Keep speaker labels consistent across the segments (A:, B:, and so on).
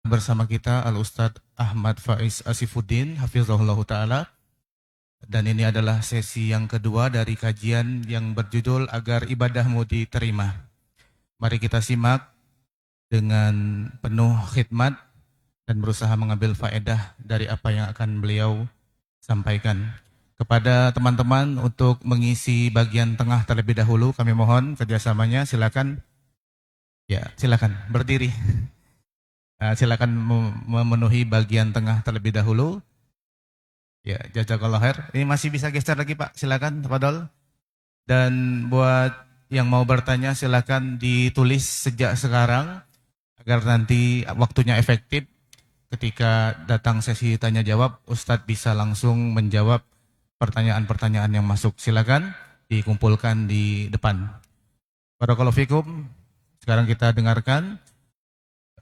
A: Bersama kita Al-Ustadz Ahmad Faiz Asifuddin, Hafizahullah Ta'ala. Dan ini adalah sesi yang kedua dari kajian yang berjudul Agar Ibadahmu Diterima. Mari kita simak dengan penuh khidmat dan berusaha mengambil faedah dari apa yang akan beliau sampaikan. Kepada teman-teman untuk mengisi bagian tengah terlebih dahulu, kami mohon kerjasamanya. Silakan, ya silakan berdiri. Silakan memenuhi bagian tengah terlebih dahulu. Ya, jazakallah khair. Ini masih bisa geser lagi Pak, silakan Fadol. Dan buat yang mau bertanya silakan ditulis sejak sekarang agar nanti waktunya efektif. Ketika datang sesi tanya jawab, Ustadz bisa langsung menjawab pertanyaan-pertanyaan yang masuk. Silakan dikumpulkan di depan. Barakallahu fikum. Sekarang kita dengarkan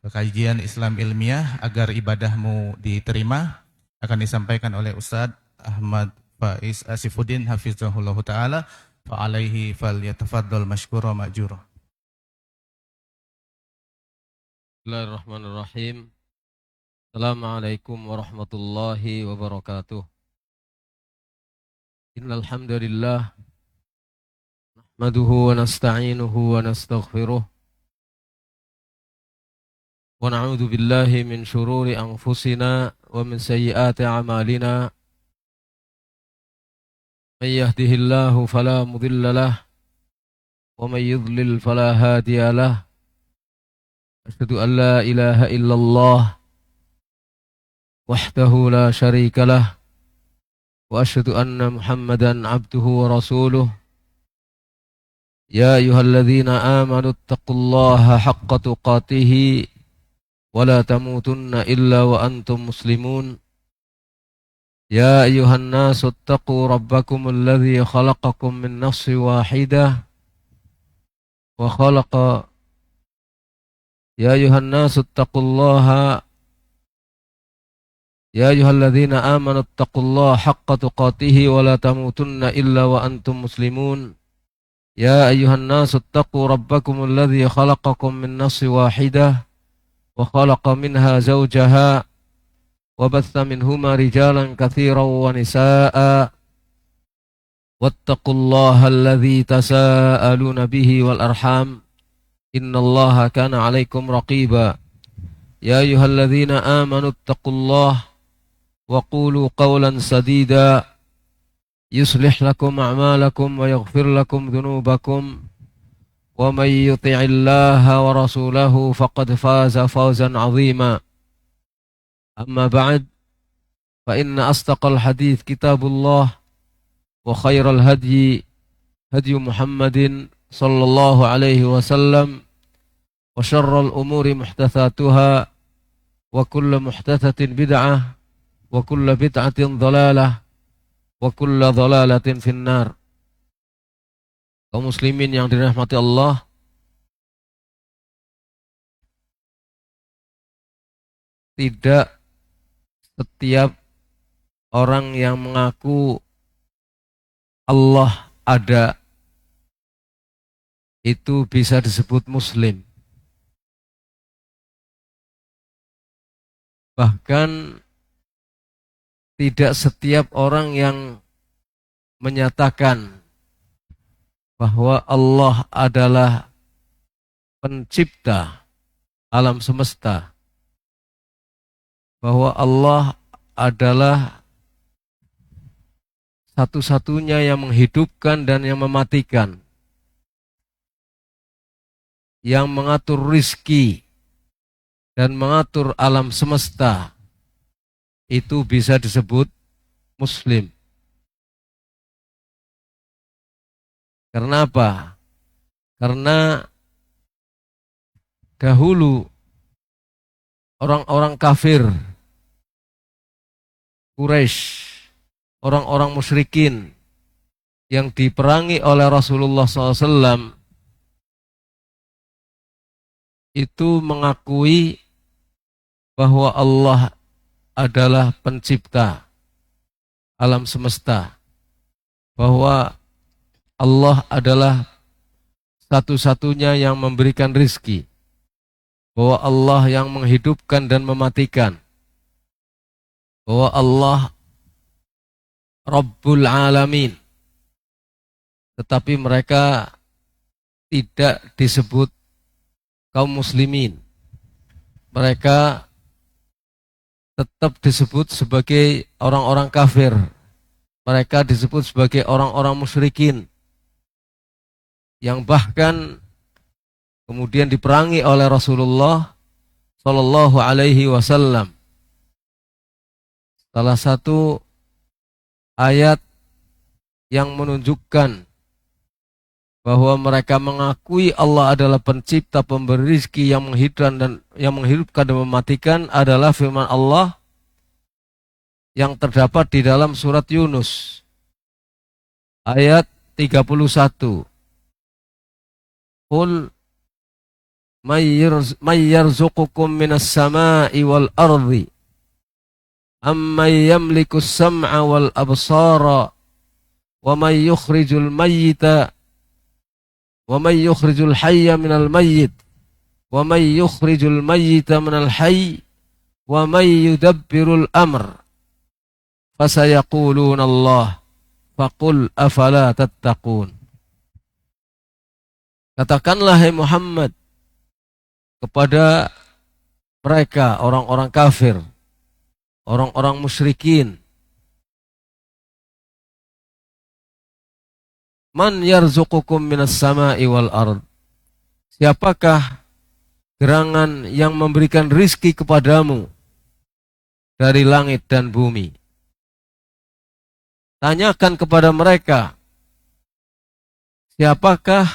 A: kajian Islam ilmiah agar ibadahmu diterima akan disampaikan oleh Ustadz Ahmad Faiz Asifuddin hafizahullah ta'ala fa'alaihi falyatafaddal mashkura ma'jura.
B: Bismillahirrahmanirrahim. Assalamualaikum warahmatullahi wabarakatuh. Innal hamdalillah nahmaduhu wa nasta'inuhu wa nastaghfiruh wa na'udzu billahi min shururi anfusina wa min sayyiati a'malina. May yahdihillahu fala mudilla lahu wa may yudlil fala hadiya lahu. Asyhadu an la ilaha illallah wahdahu la syarika lah wa asyhadu anna Muhammadan abduhu wa rasuluh. Ya ayyuhalladzina amanu taqullaha haqqa tuqatih wa la tamutunna illa wa antum muslimun. Ya ayyuhan nasu taqu rabbakum alladzi khalaqakum min nafsin wahidah wa khalaqa Ya ayuhan nasu taqullaha Ya ayyuhalladzina amanu taqullaha haqqa tuqatih wa la tamutunna illa wa antum muslimun. Ya ayuhan nasu taqu rabbakum alladzi khalaqakum min nafsin wahidah wa khalaqa minha zawjaha wa batha minhuma rijalan katsiran wa nisaa'a wattaqullaha alladzi tasaaluna bihi wal arham innallaha kana 'alaikum raqiba. Ya ayyuhalladzina amanu taqullaha wa qulu qawlan sadida yuslih lakum a'malakum wa yaghfir lakum dhunubakum wa may yuti'illaha wa rasulahu faqad faza fawzan 'azima. Amma ba'd, fa inna astaqal hadits kitabullah wa khairal hadyi hadyu Muhammadin sallallahu alaihi wasallam wa syarral umuri muhdatsatuha wa kullu muhdatsatin bid'ah wa kullu bid'atin dhalalah wa kullu dhalalatin finnar. Kaum muslimin yang dirahmati Allah, tidak setiap orang yang mengaku Allah ada itu bisa disebut muslim. Bahkan tidak setiap orang yang menyatakan bahwa Allah adalah pencipta alam semesta, bahwa Allah adalah satu-satunya yang menghidupkan dan yang mematikan, yang mengatur rizki dan mengatur alam semesta, itu bisa disebut muslim. Karena apa? Karena dahulu orang-orang kafir Quraisy, orang-orang musyrikin yang diperangi oleh Rasulullah SAW itu mengakui bahwa Allah adalah pencipta alam semesta, bahwa Allah adalah satu-satunya yang memberikan rizki, bahwa Allah yang menghidupkan dan mematikan, bahwa Allah Rabbul Alamin, tetapi mereka tidak disebut kaum muslimin. Mereka tetap disebut sebagai orang-orang kafir. Mereka disebut sebagai orang-orang musyrikin yang bahkan kemudian diperangi oleh Rasulullah Shallallahu Alaihi Wasallam. Salah satu ayat yang menunjukkan bahwa mereka mengakui Allah adalah pencipta, pemberi rezeki, yang menghidupkan dan mematikan adalah firman Allah yang terdapat di dalam surat Yunus ayat 31. Qul may yarzuqukum minas sama'i wal ardi amman yamliku as-sam'a wal absara wa may yukhrijul mayyita wa may yukhrijul hayya minal mayyit wa may yukhrijul mayyita minal hayy wa may yudabbirul amr fasayaquluna Allah faqul afala tattaqun. Katakanlah hai Muhammad kepada mereka orang-orang kafir, orang-orang musyrikin, man yarzuqukum minas sama'i wal ard. Siapakah gerangan yang memberikan rizki kepadamu dari langit dan bumi? Tanyakan kepada mereka, siapakah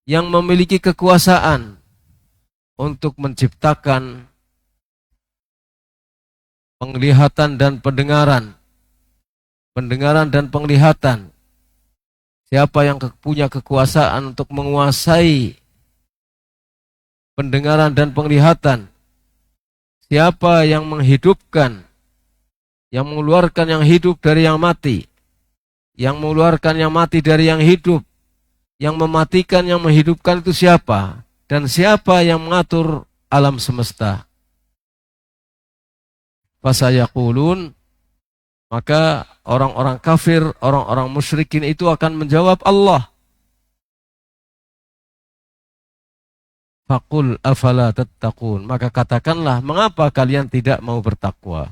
B: yang memiliki kekuasaan untuk menciptakan penglihatan dan pendengaran, dan penglihatan? Siapa yang punya kekuasaan untuk menguasai pendengaran dan penglihatan? Siapa yang menghidupkan, yang mengeluarkan yang hidup dari yang mati, yang mengeluarkan yang mati dari yang hidup, yang mematikan, yang menghidupkan itu siapa? Dan siapa yang mengatur alam semesta? Fasayaqulun, maka orang-orang kafir, orang-orang musyrikin itu akan menjawab Allah. Faqul afala tattaqun, maka katakanlah, mengapa kalian tidak mau bertakwa?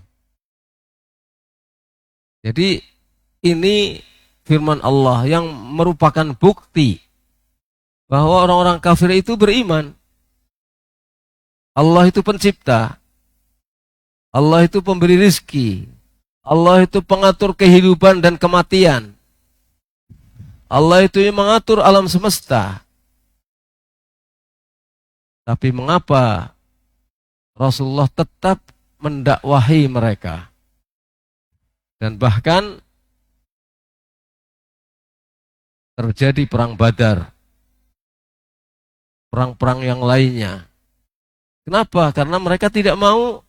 B: Jadi ini firman Allah yang merupakan bukti bahwa orang-orang kafir itu beriman. Allah itu pencipta, Allah itu pemberi rizki, Allah itu pengatur kehidupan dan kematian, Allah itu yang mengatur alam semesta. Tapi mengapa Rasulullah tetap mendakwahi mereka? Dan bahkan terjadi perang Badar, perang-perang yang lainnya. Kenapa? Karena mereka tidak mau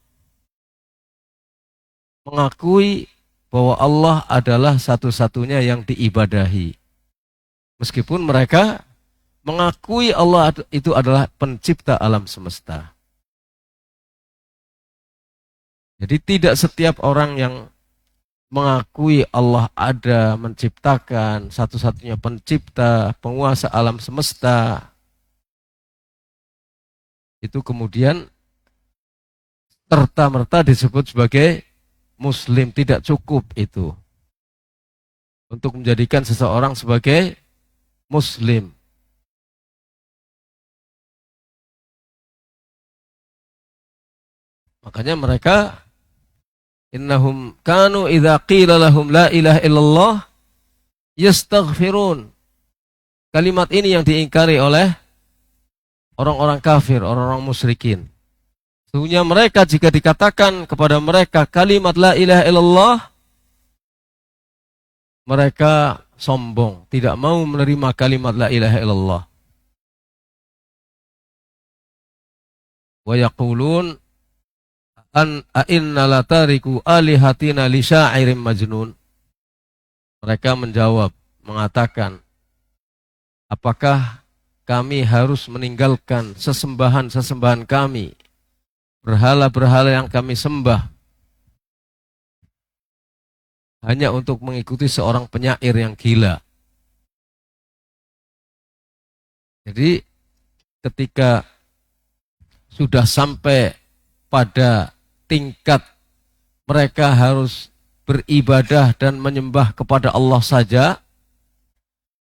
B: mengakui bahwa Allah adalah satu-satunya yang diibadahi. Meskipun mereka mengakui Allah itu adalah pencipta alam semesta. Jadi tidak setiap orang yang mengakui Allah ada, menciptakan, satu-satunya pencipta, penguasa alam semesta, itu kemudian serta-merta disebut sebagai Muslim. Tidak cukup itu untuk menjadikan seseorang sebagai Muslim. Makanya mereka, innahum kanu idza qila lahum la ilaha illallah yastaghfirun. Kalimat ini yang diingkari oleh orang-orang kafir, orang-orang musyrikin. Sesungguhnya mereka jika dikatakan kepada mereka kalimat la ilaha illallah, mereka sombong, tidak mau menerima kalimat la ilaha illallah. Wa yaqulun a'inna latariku alihatina li syairim majnun. Mereka menjawab, mengatakan, apakah kami harus meninggalkan sesembahan-sesembahan kami, berhala-berhala yang kami sembah, hanya untuk mengikuti seorang penyair yang gila. Jadi ketika sudah sampai pada tingkat mereka harus beribadah dan menyembah kepada Allah saja,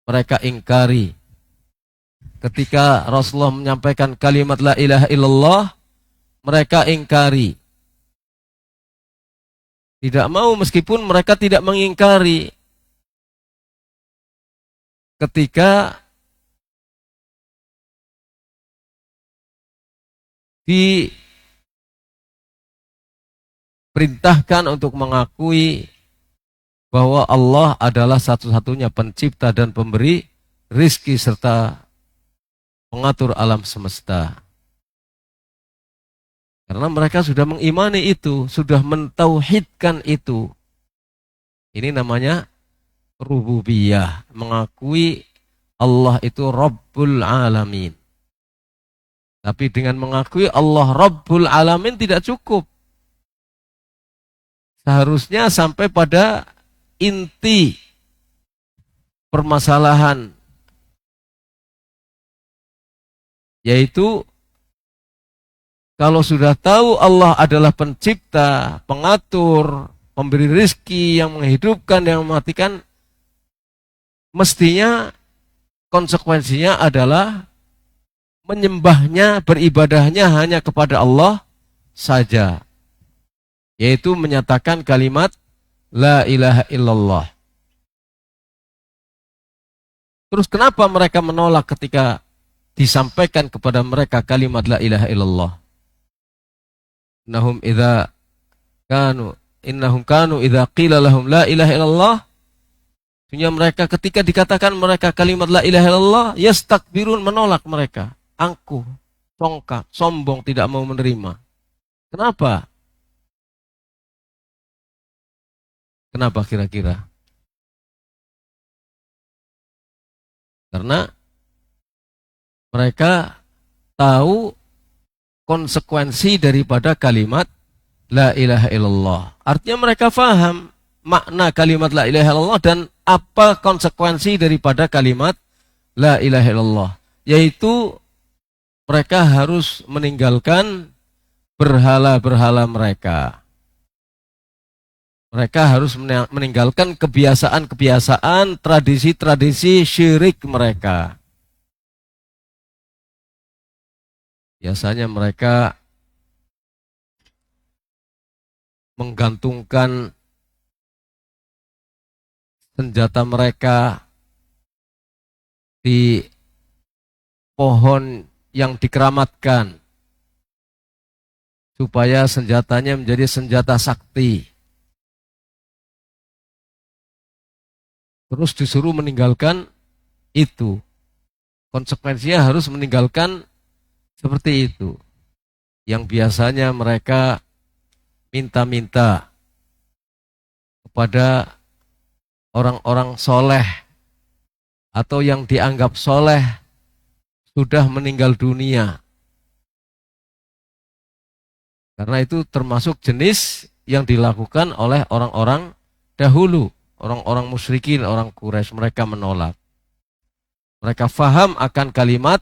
B: mereka ingkari. Ketika Rasulullah menyampaikan kalimat la ilaha illallah, mereka ingkari. Tidak mau meskipun mereka tidak mengingkari. Ketika diperintahkan untuk mengakui bahwa Allah adalah satu-satunya pencipta dan pemberi rizki serta pengatur alam semesta. Karena mereka sudah mengimani itu, sudah mentauhidkan itu. Ini namanya rububiyah, mengakui Allah itu Rabbul Alamin. Tapi dengan mengakui Allah Rabbul Alamin tidak cukup. Seharusnya sampai pada inti permasalahan, yaitu kalau sudah tahu Allah adalah pencipta, pengatur, pemberi rizki, yang menghidupkan, yang mematikan, mestinya konsekuensinya adalah menyembahnya, beribadahnya hanya kepada Allah saja, yaitu menyatakan kalimat la ilaha illallah. Terus kenapa mereka menolak ketika disampaikan kepada mereka kalimat la ilaha illallah? Innahum kanu idza qila lahum la ilaha illallah, sehingga mereka ketika dikatakan mereka kalimat la ilaha illallah, yastakbirun, menolak mereka, angkuh, congkak, sombong, tidak mau menerima. Kenapa? Kenapa kira-kira? Karena mereka tahu konsekuensi daripada kalimat la ilaha illallah. Artinya mereka faham makna kalimat la ilaha illallah dan apa konsekuensi daripada kalimat la ilaha illallah. Yaitu mereka harus meninggalkan berhala-berhala mereka. Mereka harus meninggalkan kebiasaan-kebiasaan, tradisi-tradisi syirik mereka. Biasanya mereka menggantungkan senjata mereka di pohon yang dikeramatkan supaya senjatanya menjadi senjata sakti. Terus disuruh meninggalkan itu. Konsekuensinya harus meninggalkan seperti itu. Yang biasanya mereka minta-minta kepada orang-orang soleh atau yang dianggap soleh sudah meninggal dunia. Karena itu termasuk jenis yang dilakukan oleh orang-orang dahulu, orang-orang musyrikin, orang Quraisy. Mereka menolak. Mereka faham akan kalimat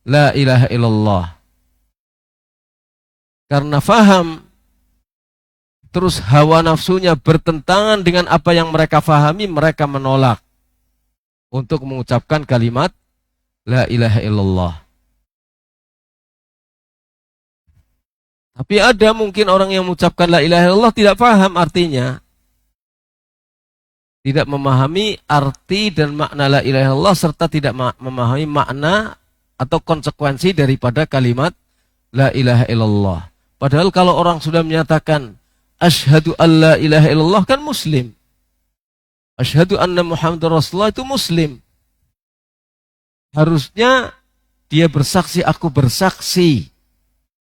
B: la ilaha illallah. Karena faham, terus hawa nafsunya bertentangan dengan apa yang mereka fahami, mereka menolak untuk mengucapkan kalimat la ilaha illallah. Tapi ada mungkin orang yang mengucapkan la ilaha illallah tidak paham artinya. Tidak memahami arti dan makna la ilaha illallah, serta tidak memahami makna atau konsekuensi daripada kalimat la ilaha illallah. Padahal kalau orang sudah menyatakan asyhadu an la ilaha illallah kan muslim. Asyhadu anna Muhammadar Rasulullah itu muslim. Harusnya dia bersaksi, aku bersaksi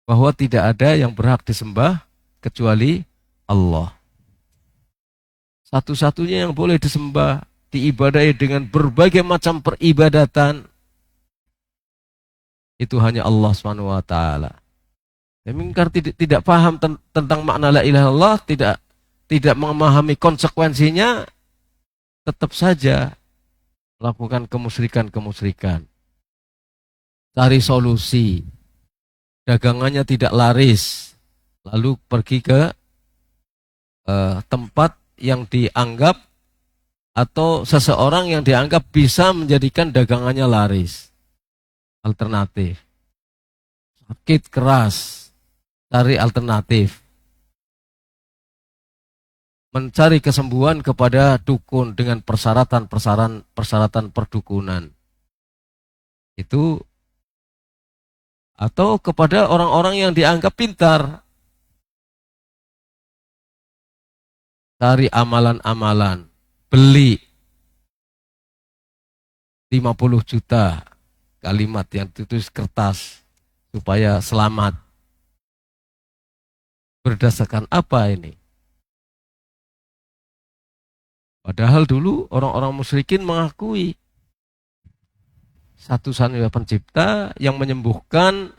B: bahwa tidak ada yang berhak disembah kecuali Allah. Satu-satunya yang boleh disembah, diibadahi dengan berbagai macam peribadatan, itu hanya Allah Subhanahu wa taala. Karena tidak paham tentang makna la ilaha illallah, tidak memahami konsekuensinya, tetap saja melakukan kemusyrikan. Cari solusi, dagangannya tidak laris, lalu pergi ke tempat yang dianggap atau seseorang yang dianggap bisa menjadikan dagangannya laris. Alternatif. Sakit keras, cari alternatif. Mencari kesembuhan kepada dukun dengan persyaratan perdukunan. Itu atau kepada orang-orang yang dianggap pintar. Cari amalan-amalan, beli 50 juta kalimat yang ditulis kertas supaya selamat. Berdasarkan apa ini? Padahal dulu orang-orang musyrikin mengakui satu-satunya pencipta yang menyembuhkan,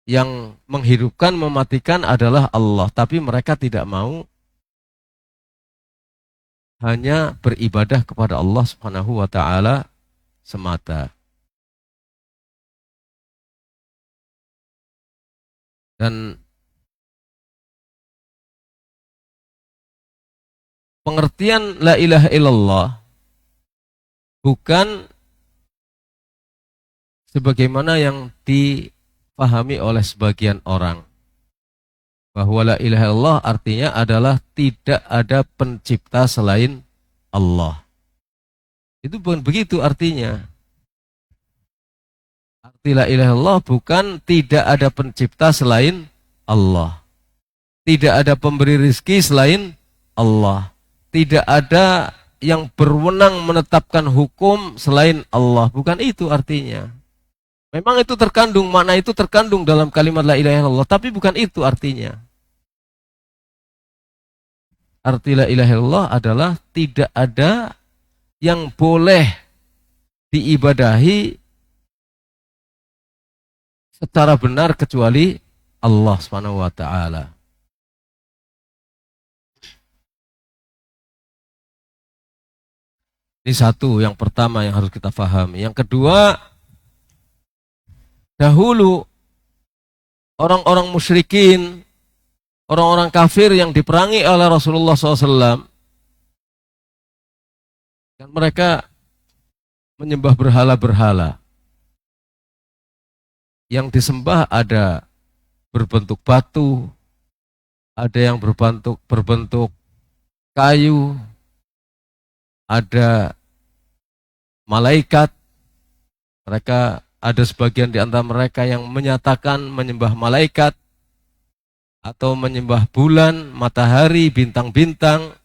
B: yang menghidupkan, mematikan adalah Allah. Tapi mereka tidak mau, hanya beribadah kepada Allah Subhanahu wa taala semata. Dan pengertian la ilaha illallah bukan sebagaimana yang dipahami oleh sebagian orang. Bahwa la ilaha illallah artinya adalah tidak ada pencipta selain Allah. Itu bukan begitu artinya. Arti la ilaha illallah bukan tidak ada pencipta selain Allah. Tidak ada pemberi rizki selain Allah. Tidak ada yang berwenang menetapkan hukum selain Allah. Bukan itu artinya. Memang itu terkandung, makna itu terkandung dalam kalimat la ilaha illallah, tapi bukan itu artinya. Arti la ilaha illallah adalah tidak ada yang boleh diibadahi secara benar kecuali Allah Subhanahu wa taala. Ini satu, yang pertama yang harus kita pahami. Yang kedua, dahulu orang-orang musyrikin, orang-orang kafir yang diperangi oleh Rasulullah SAW, kan mereka menyembah berhala-berhala. Yang disembah ada berbentuk batu, ada yang berbentuk kayu, ada malaikat. Mereka ada sebagian di antara mereka yang menyatakan menyembah malaikat atau menyembah bulan, matahari, bintang-bintang.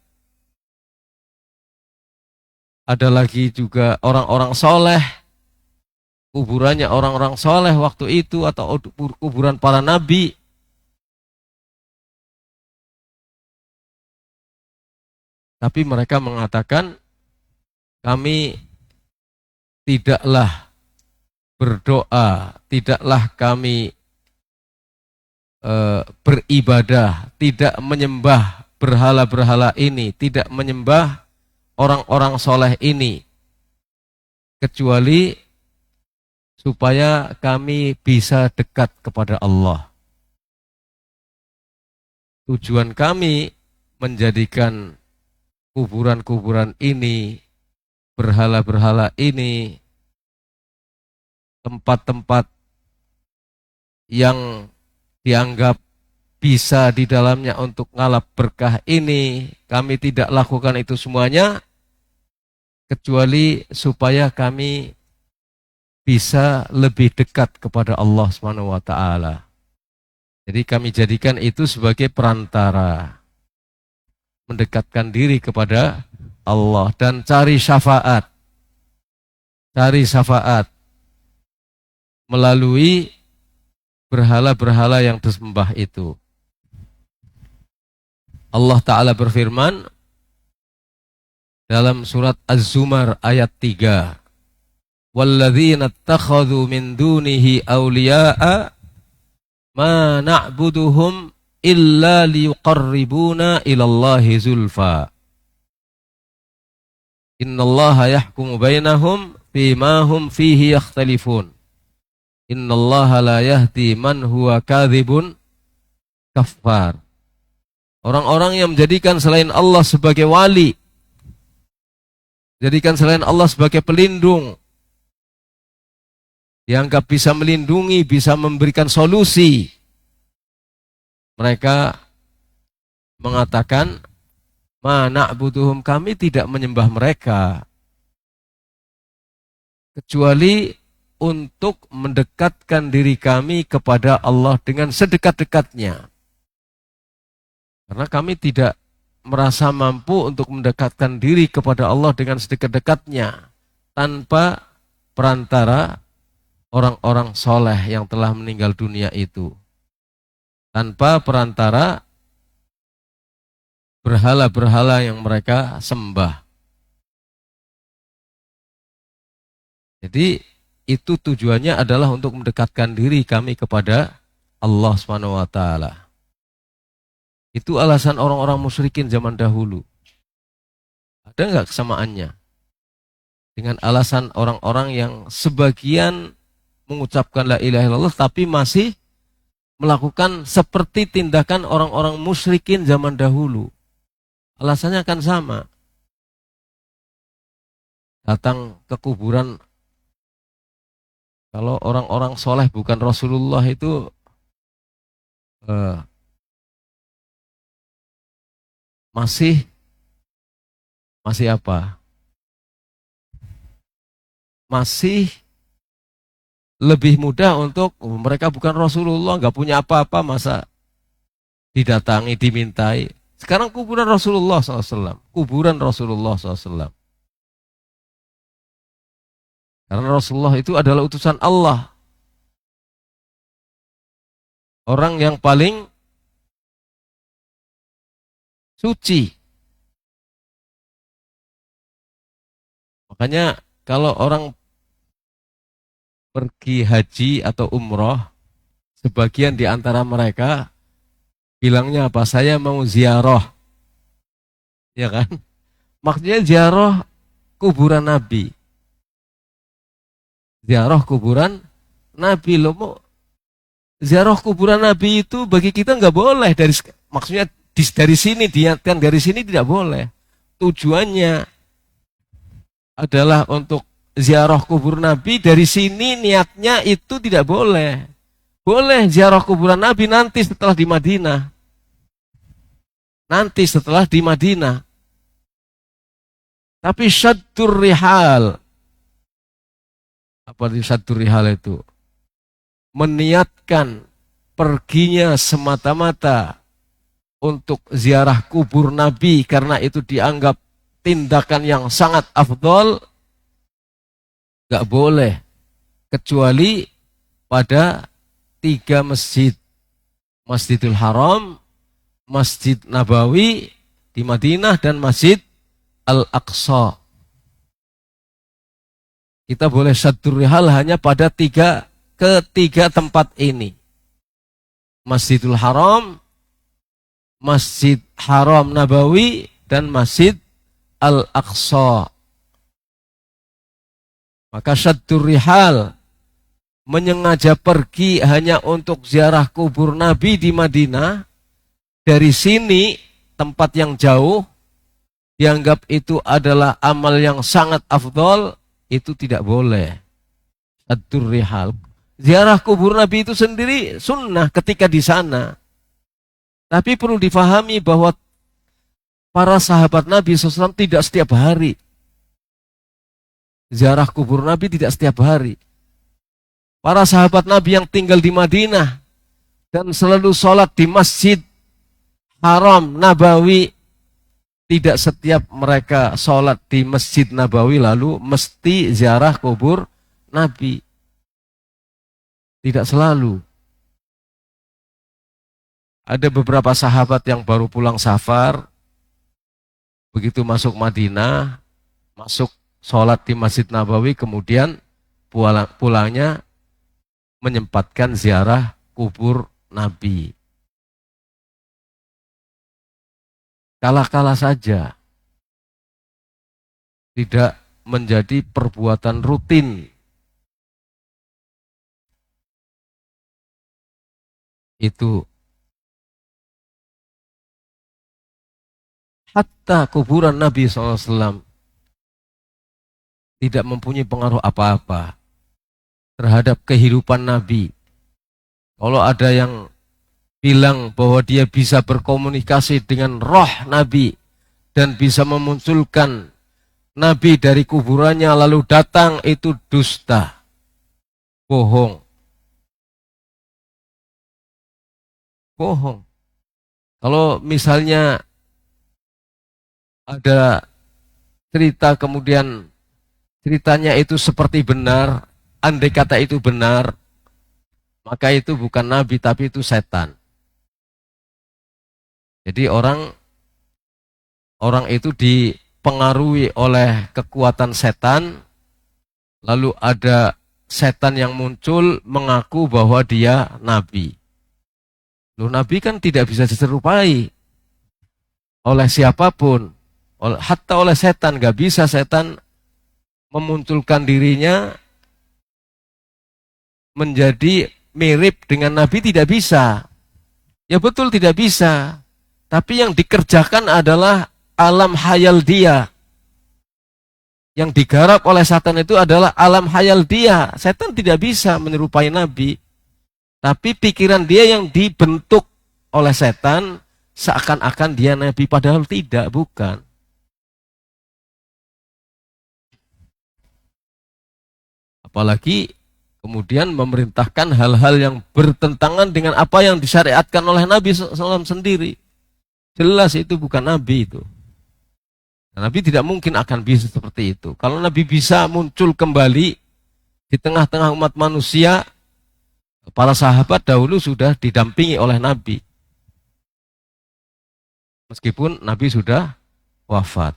B: Ada lagi juga orang-orang soleh, kuburannya orang-orang soleh waktu itu atau kuburan para nabi. Tapi mereka mengatakan, kami tidaklah berdoa, tidaklah kami beribadah, tidak menyembah berhala-berhala ini, tidak menyembah orang-orang soleh ini, kecuali supaya kami bisa dekat kepada Allah. Tujuan kami menjadikan kuburan-kuburan ini, berhala-berhala ini, tempat-tempat yang dianggap bisa di dalamnya untuk ngalap berkah ini, kami tidak lakukan itu semuanya, kecuali supaya kami bisa lebih dekat kepada Allah Subhanahu wa taala. Jadi kami jadikan itu sebagai perantara, mendekatkan diri kepada Allah dan cari syafaat. Cari syafaat melalui berhala-berhala yang disembah itu. Allah Ta'ala berfirman dalam surat Az-Zumar ayat 3. walladzina ittakhadhu min dunihi awliya'a ma na'buduhum illa liyuqarribuna ilallahi zulfa. Innallaha yahkumu bainahum fima hum fihi yakhtalifun. Innallaha la yahdi man huwa kadhibun kafar. Orang-orang yang menjadikan selain Allah sebagai wali, jadikan selain Allah sebagai pelindung, dianggap bisa melindungi, bisa memberikan solusi. Mereka mengatakan, ma na'buduhum, kami tidak menyembah mereka kecuali untuk mendekatkan diri kami kepada Allah dengan sedekat-dekatnya. Karena kami tidak merasa mampu untuk mendekatkan diri kepada Allah dengan sedekat-dekatnya tanpa perantara orang-orang soleh yang telah meninggal dunia itu. Tanpa perantara berhala-berhala yang mereka sembah. Jadi itu tujuannya adalah untuk mendekatkan diri kami kepada Allah Subhanahu wa taala. Itu alasan orang-orang musyrikin zaman dahulu. Ada enggak kesamaannya dengan alasan orang-orang yang sebagian mengucapkan la ilaha illallah tapi masih melakukan seperti tindakan orang-orang musyrikin zaman dahulu? Alasannya akan sama. Datang ke kuburan, kalau orang-orang soleh bukan Rasulullah itu masih apa? Masih lebih mudah untuk mereka bukan Rasulullah, nggak punya apa-apa, masa didatangi, dimintai. Sekarang kuburan Rasulullah SAW, kuburan Rasulullah SAW. Karena Rasulullah itu adalah utusan Allah, orang yang paling suci. Makanya kalau orang pergi haji atau umroh, sebagian di antara mereka bilangnya apa? Saya mau ziarah. Ya kan? Maksudnya ziarah kuburan Nabi. Ziarah kuburan Nabi. Loh, mau ziarah kuburan Nabi itu bagi kita nggak boleh. Maksudnya dari sini, diingatkan dari sini tidak boleh. Tujuannya adalah untuk ziarah kubur Nabi, dari sini niatnya itu tidak boleh. Boleh ziarah kuburan Nabi nanti setelah di Madinah. Nanti setelah di Madinah. Tapi syaddur rihal. Apa di syaddur rihal itu? Meniatkan perginya semata-mata untuk ziarah kubur Nabi karena itu dianggap tindakan yang sangat afdol, gak boleh kecuali pada 3 masjid. Masjidil Haram, Masjid Nabawi di Madinah, dan Masjid Al-Aqsa. Kita boleh syaddur rihal hanya pada ketiga tempat ini. Masjidil Haram, Masjid Haram Nabawi, dan Masjid Al-Aqsa. Maka syaddur rihal, menyengaja pergi hanya untuk ziarah kubur Nabi di Madinah, dari sini tempat yang jauh, dianggap itu adalah amal yang sangat afdol, itu tidak boleh. Syaddur rihal. Ziarah kubur Nabi itu sendiri sunnah ketika di sana. Tapi perlu difahami bahwa para sahabat Nabi SAW tidak setiap hari. Ziarah kubur Nabi tidak setiap hari. Para sahabat Nabi yang tinggal di Madinah dan selalu sholat di Masjid Haram Nabawi, tidak setiap mereka sholat di Masjid Nabawi lalu mesti ziarah kubur Nabi. Tidak selalu. Ada beberapa sahabat yang baru pulang safar, begitu masuk Madinah, masuk sholat di Masjid Nabawi, kemudian pulangnya menyempatkan ziarah kubur Nabi. Kala-kala saja, tidak menjadi perbuatan rutin. Itu hatta kuburan Nabi SAW tidak mempunyai pengaruh apa-apa terhadap kehidupan Nabi. Kalau ada yang bilang bahwa dia bisa berkomunikasi dengan roh Nabi dan bisa memunculkan Nabi dari kuburannya lalu datang, itu dusta, bohong. Bohong. Kalau misalnya ada cerita kemudian ceritanya itu seperti benar, andai kata itu benar, maka itu bukan Nabi tapi itu setan. Jadi orang itu dipengaruhi oleh kekuatan setan, lalu ada setan yang muncul mengaku bahwa dia Nabi. Loh, Nabi kan tidak bisa diserupai oleh siapapun, hatta oleh setan, gak bisa setan memunculkan dirinya menjadi mirip dengan Nabi, tidak bisa. Ya betul tidak bisa. Tapi yang dikerjakan adalah alam hayal dia. Yang digarap oleh setan itu adalah alam hayal dia. Setan tidak bisa menyerupai Nabi. Tapi pikiran dia yang dibentuk oleh setan seakan-akan dia Nabi, padahal tidak, bukan. Apalagi kemudian memerintahkan hal-hal yang bertentangan dengan apa yang disyariatkan oleh Nabi SAW sendiri. Jelas itu bukan Nabi itu. Nabi tidak mungkin akan bisa seperti itu. Kalau Nabi bisa muncul kembali di tengah-tengah umat manusia, para sahabat dahulu sudah didampingi oleh Nabi. Meskipun Nabi sudah wafat.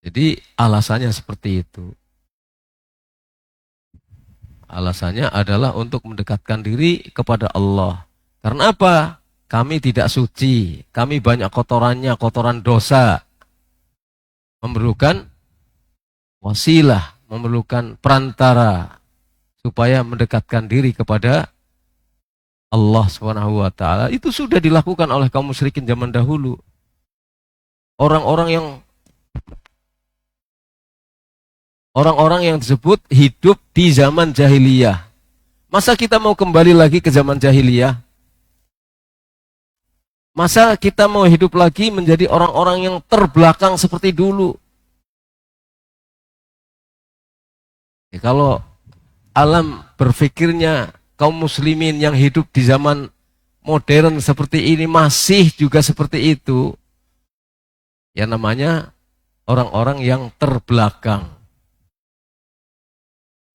B: Jadi alasannya seperti itu. Alasannya adalah untuk mendekatkan diri kepada Allah. Karena apa? Kami tidak suci. Kami banyak kotorannya, kotoran dosa. Memerlukan wasilah, memerlukan perantara supaya mendekatkan diri kepada Allah Subhanahu wa taala. Itu sudah dilakukan oleh kaum musyrikin zaman dahulu. Orang-orang yang disebut hidup di zaman jahiliyah. Masa kita mau kembali lagi ke zaman jahiliyah? Masa kita mau hidup lagi menjadi orang-orang yang terbelakang seperti dulu? Ya, kalau alam berpikirnya kaum muslimin yang hidup di zaman modern seperti ini masih juga seperti itu, ya namanya orang-orang yang terbelakang.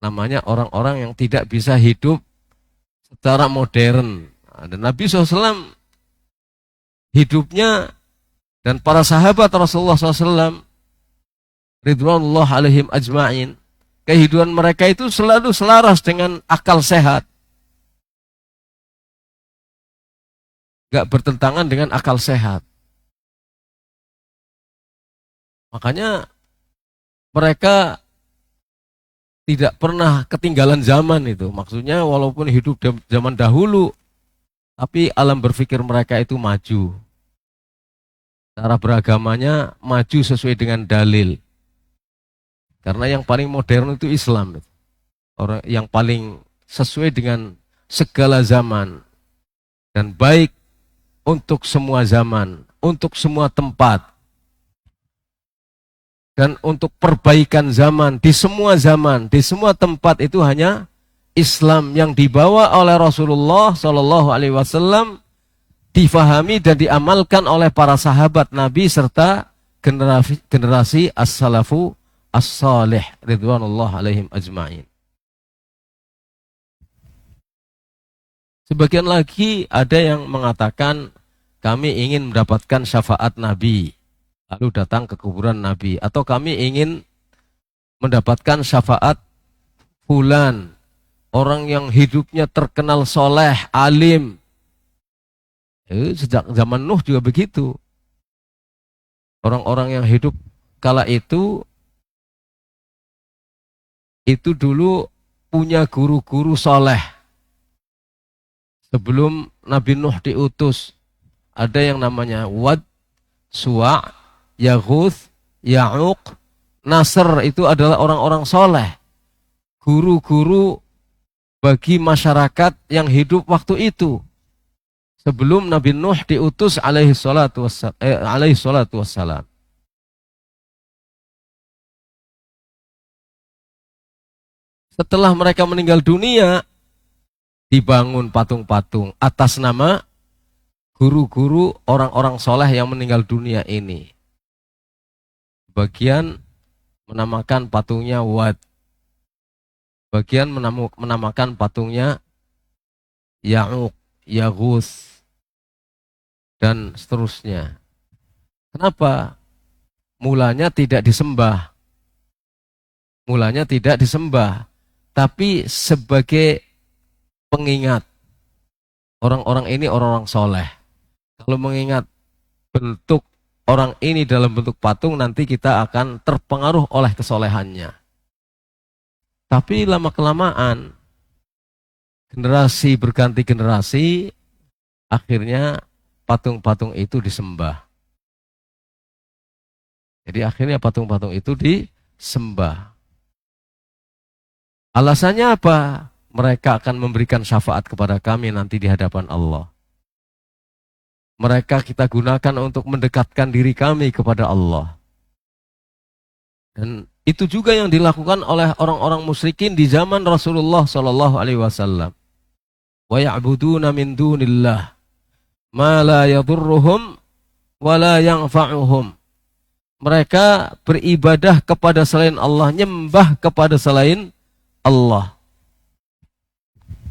B: Namanya orang-orang yang tidak bisa hidup secara modern. Dan Nabi SAW hidupnya dan para sahabat Rasulullah SAW ridwanullah alaihim ajma'in, kehidupan mereka itu selalu selaras dengan akal sehat. Gak bertentangan dengan akal sehat. Makanya mereka tidak pernah ketinggalan zaman itu. Maksudnya walaupun hidup zaman dahulu, tapi alam berpikir mereka itu maju. Cara beragamanya maju sesuai dengan dalil. Karena yang paling modern itu Islam. Orang yang paling sesuai dengan segala zaman. Dan baik untuk semua zaman, untuk semua tempat. Dan untuk perbaikan zaman, di semua tempat itu hanya Islam yang dibawa oleh Rasulullah SAW difahami dan diamalkan oleh para sahabat Nabi serta generasi as-salafu as-salih ridwanullah alaihim ajma'in. Sebagian lagi ada yang mengatakan kami ingin mendapatkan syafaat Nabi, lalu datang ke kuburan Nabi, atau kami ingin mendapatkan syafaat fulan, orang yang hidupnya terkenal soleh, alim. Sejak zaman Nuh juga begitu. Orang-orang yang hidup kala itu dulu punya guru-guru soleh. Sebelum Nabi Nuh diutus, ada yang namanya Wad, Suwa', Yaghuth, Ya'uq, Nasr, itu adalah orang-orang soleh. Guru-guru bagi masyarakat yang hidup waktu itu. Sebelum Nabi Nuh diutus alaihi salatu wassalam. Setelah mereka meninggal dunia, dibangun patung-patung atas nama guru-guru orang-orang soleh yang meninggal dunia ini. Bagian menamakan patungnya Wad. Bagian menamakan patungnya Ya'uq, Yaghuth, dan seterusnya. Kenapa? Mulanya tidak disembah. Mulanya tidak disembah. Tapi sebagai pengingat. Orang-orang ini orang-orang soleh. Kalau mengingat bentuk orang ini dalam bentuk patung, nanti kita akan terpengaruh oleh kesolehannya. Tapi lama-kelamaan, generasi berganti generasi, akhirnya patung-patung itu disembah. Jadi akhirnya patung-patung itu disembah. Alasannya apa? Mereka akan memberikan syafaat kepada kami nanti di hadapan Allah. Mereka kita gunakan untuk mendekatkan diri kami kepada Allah. Dan itu juga yang dilakukan oleh orang-orang musyrikin di zaman Rasulullah sallallahu alaihi wasallam. Wa ya'buduna min dunillah ma la yadurruhum wa la yanfa'uhum. Mereka beribadah kepada selain Allah, nyembah kepada selain Allah.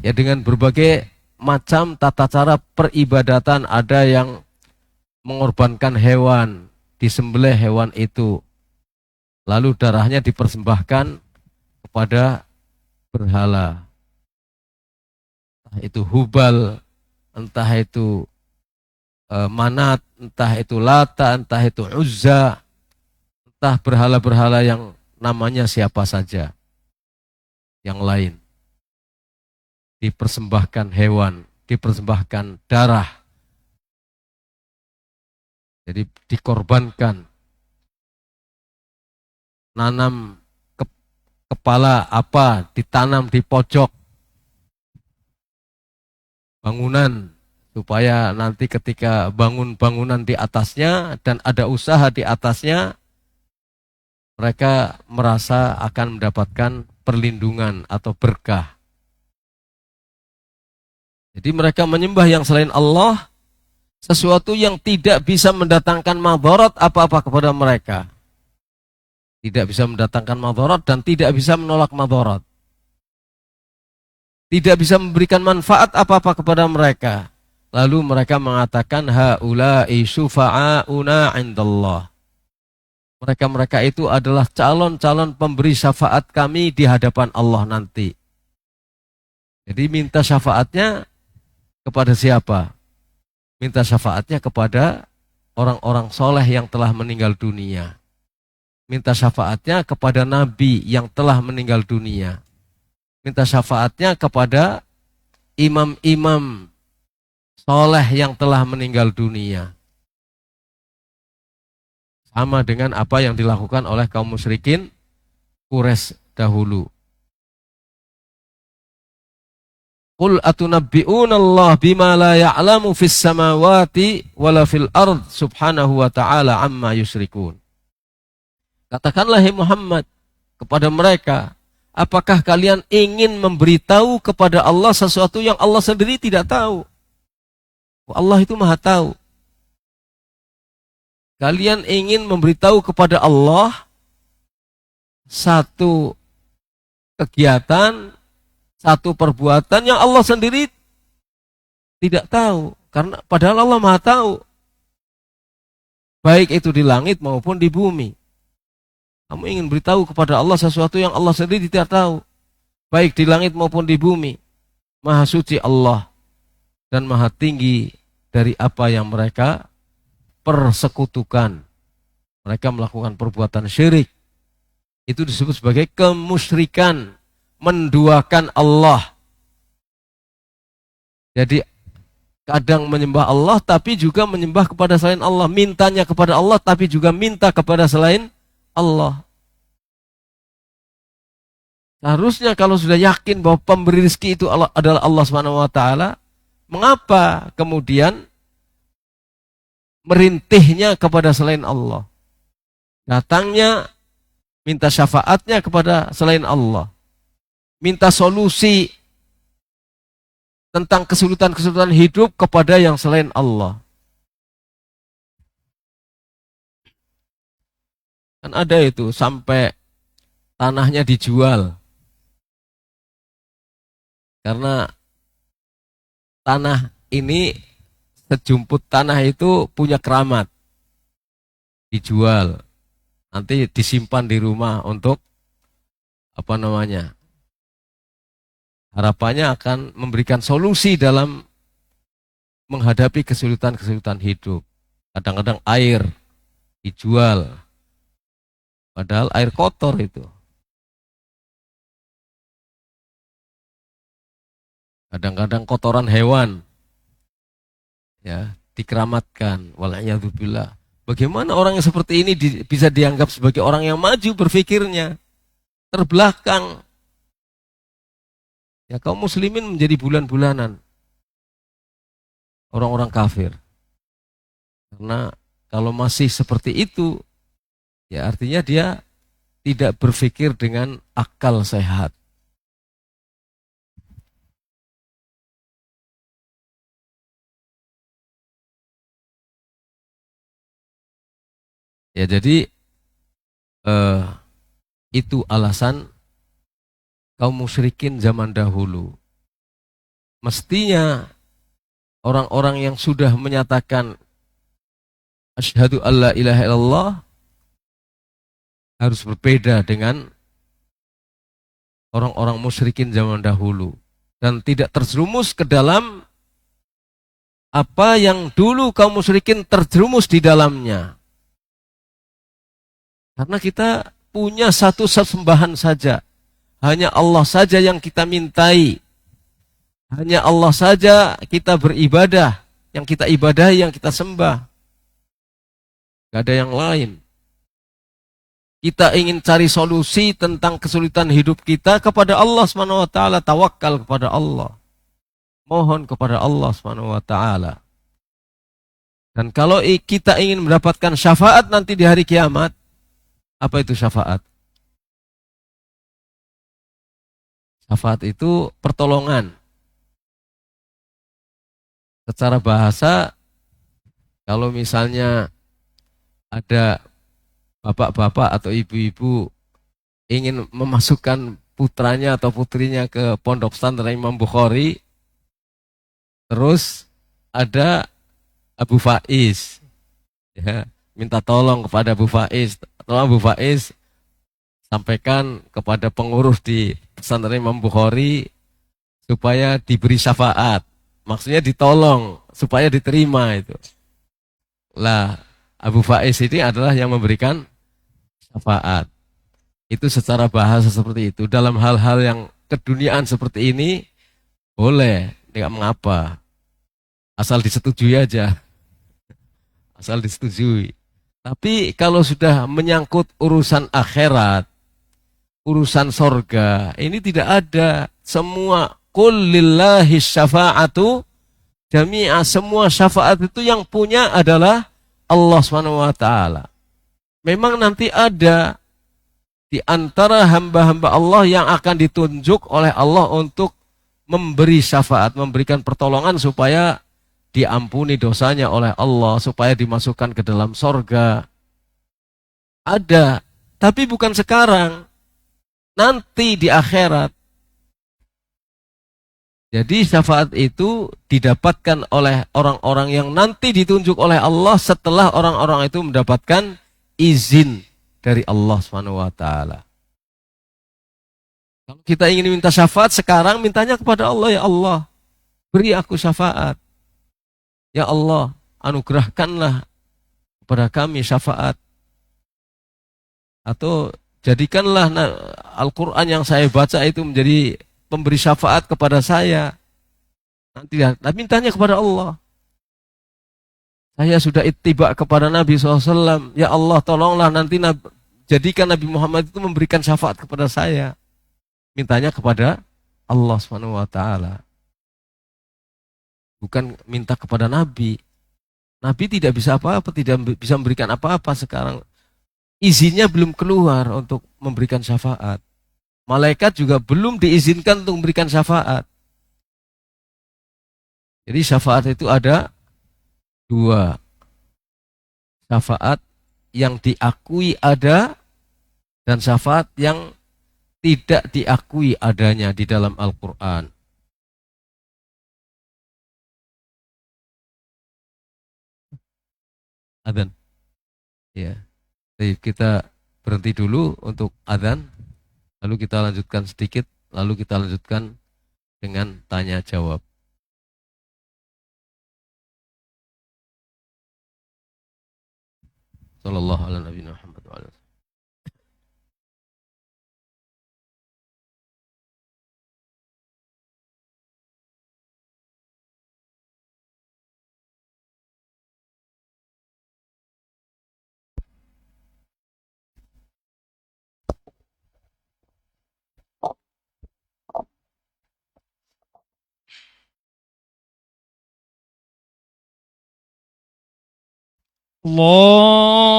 B: Ya, dengan berbagai macam tata cara peribadatan. Ada yang mengorbankan hewan, disembelih hewan itu, lalu darahnya dipersembahkan kepada berhala. Entah itu Hubal, entah itu Manat, entah itu Lata, entah itu Uzza, entah berhala-berhala yang namanya siapa saja yang lain. Dipersembahkan hewan, dipersembahkan darah. Jadi dikorbankan. Nanam kepala apa, ditanam di pojok bangunan, supaya nanti ketika bangun bangunan di atasnya dan ada usaha di atasnya, mereka merasa akan mendapatkan perlindungan atau berkah. Jadi mereka menyembah yang selain Allah, sesuatu yang tidak bisa mendatangkan madarat apa-apa kepada mereka. Tidak bisa mendatangkan madarat dan tidak bisa menolak madarat. Tidak bisa memberikan manfaat apa-apa kepada mereka. Lalu mereka mengatakan, haula'i syufa'auna indallah. Mereka-mereka itu adalah calon-calon pemberi syafaat kami di hadapan Allah nanti. Jadi minta syafaatnya kepada siapa? Minta syafaatnya kepada orang-orang soleh yang telah meninggal dunia. Minta syafaatnya kepada nabi yang telah meninggal dunia. Minta syafaatnya kepada imam-imam soleh yang telah meninggal dunia. Sama dengan apa yang dilakukan oleh kaum musyrikin Quraisy dahulu. Qul atunabbi'una Allah bima la ya'lamu fis samawati wala fil ard subhanahu wa ta'ala amma yusyrikun. Katakanlah hai Muhammad kepada mereka, apakah kalian ingin memberitahu kepada Allah sesuatu yang Allah sendiri tidak tahu? Allah itu Maha tahu. Kalian ingin memberitahu kepada Allah satu kegiatan, satu perbuatan yang Allah sendiri tidak tahu, karena padahal Allah Maha tahu, baik itu di langit maupun di bumi. Kamu ingin beritahu kepada Allah sesuatu yang Allah sendiri tidak tahu. Baik di langit maupun di bumi. Maha suci Allah. Dan maha tinggi dari apa yang mereka persekutukan. Mereka melakukan perbuatan syirik. Itu disebut sebagai kemusyrikan. Menduakan Allah. Jadi kadang menyembah Allah tapi juga menyembah kepada selain Allah. Mintanya kepada Allah tapi juga minta kepada selain Allah. Seharusnya kalau sudah yakin bahwa pemberi rezeki itu adalah Allah SWT, mengapa kemudian merintihnya kepada selain Allah? Datangnya minta syafaatnya kepada selain Allah. Minta solusi tentang kesulitan-kesulitan hidup kepada yang selain Allah. Kan ada itu sampai tanahnya dijual. Karena tanah ini, sejumput tanah itu punya keramat. Dijual. Nanti disimpan di rumah untuk harapannya akan memberikan solusi dalam menghadapi kesulitan-kesulitan hidup. Kadang-kadang air dijual. Padahal air kotor itu. Kadang-kadang kotoran hewan ya dikeramatkan. Wala'iyadzubillah. Bagaimana orang yang seperti ini bisa dianggap sebagai orang yang maju berpikirnya, terbelakang. Ya, kaum muslimin menjadi bulan-bulanan orang-orang kafir. Karena kalau masih seperti itu, ya artinya dia tidak berpikir dengan akal sehat. Ya jadi itu alasan kaum musyrikin zaman dahulu. Mestinya orang-orang yang sudah menyatakan asyhadu alla ilaha illallah harus berbeda dengan orang-orang musyrikin zaman dahulu. Dan tidak terjerumus ke dalam apa yang dulu kaum musyrikin terjerumus di dalamnya. Karena kita punya satu sembahan saja. Hanya Allah saja yang kita mintai. Hanya Allah saja kita beribadah. Yang kita ibadahi, yang kita sembah. Gak ada yang lain. Kita ingin cari solusi tentang kesulitan hidup kita kepada Allah SWT. Tawakal kepada Allah. Mohon kepada Allah SWT. Dan kalau kita ingin mendapatkan syafaat nanti di hari kiamat, apa itu syafaat? Syafaat itu pertolongan. Secara bahasa, kalau misalnya ada bapak-bapak atau ibu-ibu ingin memasukkan putranya atau putrinya ke pondok pesantren Imam Bukhari, terus ada Abu Faiz, ya, minta tolong kepada Abu Faiz. Tolong Abu Faiz sampaikan kepada pengurus di pesantren Imam Bukhari supaya diberi syafaat. Maksudnya ditolong supaya diterima itu. Lah, Abu Faiz ini adalah yang memberikan syafaat. Itu secara bahasa seperti itu. Dalam hal-hal yang keduniaan seperti ini boleh, tidak mengapa. Asal disetujui aja. Asal disetujui. Tapi kalau sudah menyangkut urusan akhirat, urusan sorga, ini tidak ada. Semua qul lillahi syafa'atu jami'a, semua syafaat itu yang punya adalah Allah SWT. Memang nanti ada di antara hamba-hamba Allah yang akan ditunjuk oleh Allah untuk memberi syafaat, memberikan pertolongan supaya diampuni dosanya oleh Allah, supaya dimasukkan ke dalam sorga. Ada, tapi bukan sekarang. Nanti di akhirat. Jadi syafaat itu didapatkan oleh orang-orang yang nanti ditunjuk oleh Allah setelah orang-orang itu mendapatkan izin dari Allah Subhanahu wa taala. Kalau kita ingin minta syafaat sekarang, mintanya kepada Allah, ya Allah, beri aku syafaat. Ya Allah, anugerahkanlah kepada kami syafaat. Atau jadikanlah Al-Quran yang saya baca itu menjadi pemberi syafaat kepada saya. Nanti mintanya kepada Allah. Saya sudah ittiba kepada Nabi SAW. Ya Allah, tolonglah nanti jadikan Nabi Muhammad itu memberikan syafaat kepada saya. Mintanya kepada Allah Subhanahu wa taala. Bukan minta kepada Nabi. Nabi tidak bisa apa-apa, tidak bisa memberikan apa-apa sekarang. Izinnya belum keluar untuk memberikan syafaat. Malaikat juga belum diizinkan untuk memberikan syafaat. Jadi syafaat itu ada dua. Syafaat yang diakui ada dan syafaat yang tidak diakui adanya di dalam Al-Quran. Adzan. Ya. Jadi kita berhenti dulu untuk adzan, lalu kita lanjutkan sedikit, lalu kita lanjutkan dengan tanya jawab. Sallallahu alaihi wasallam.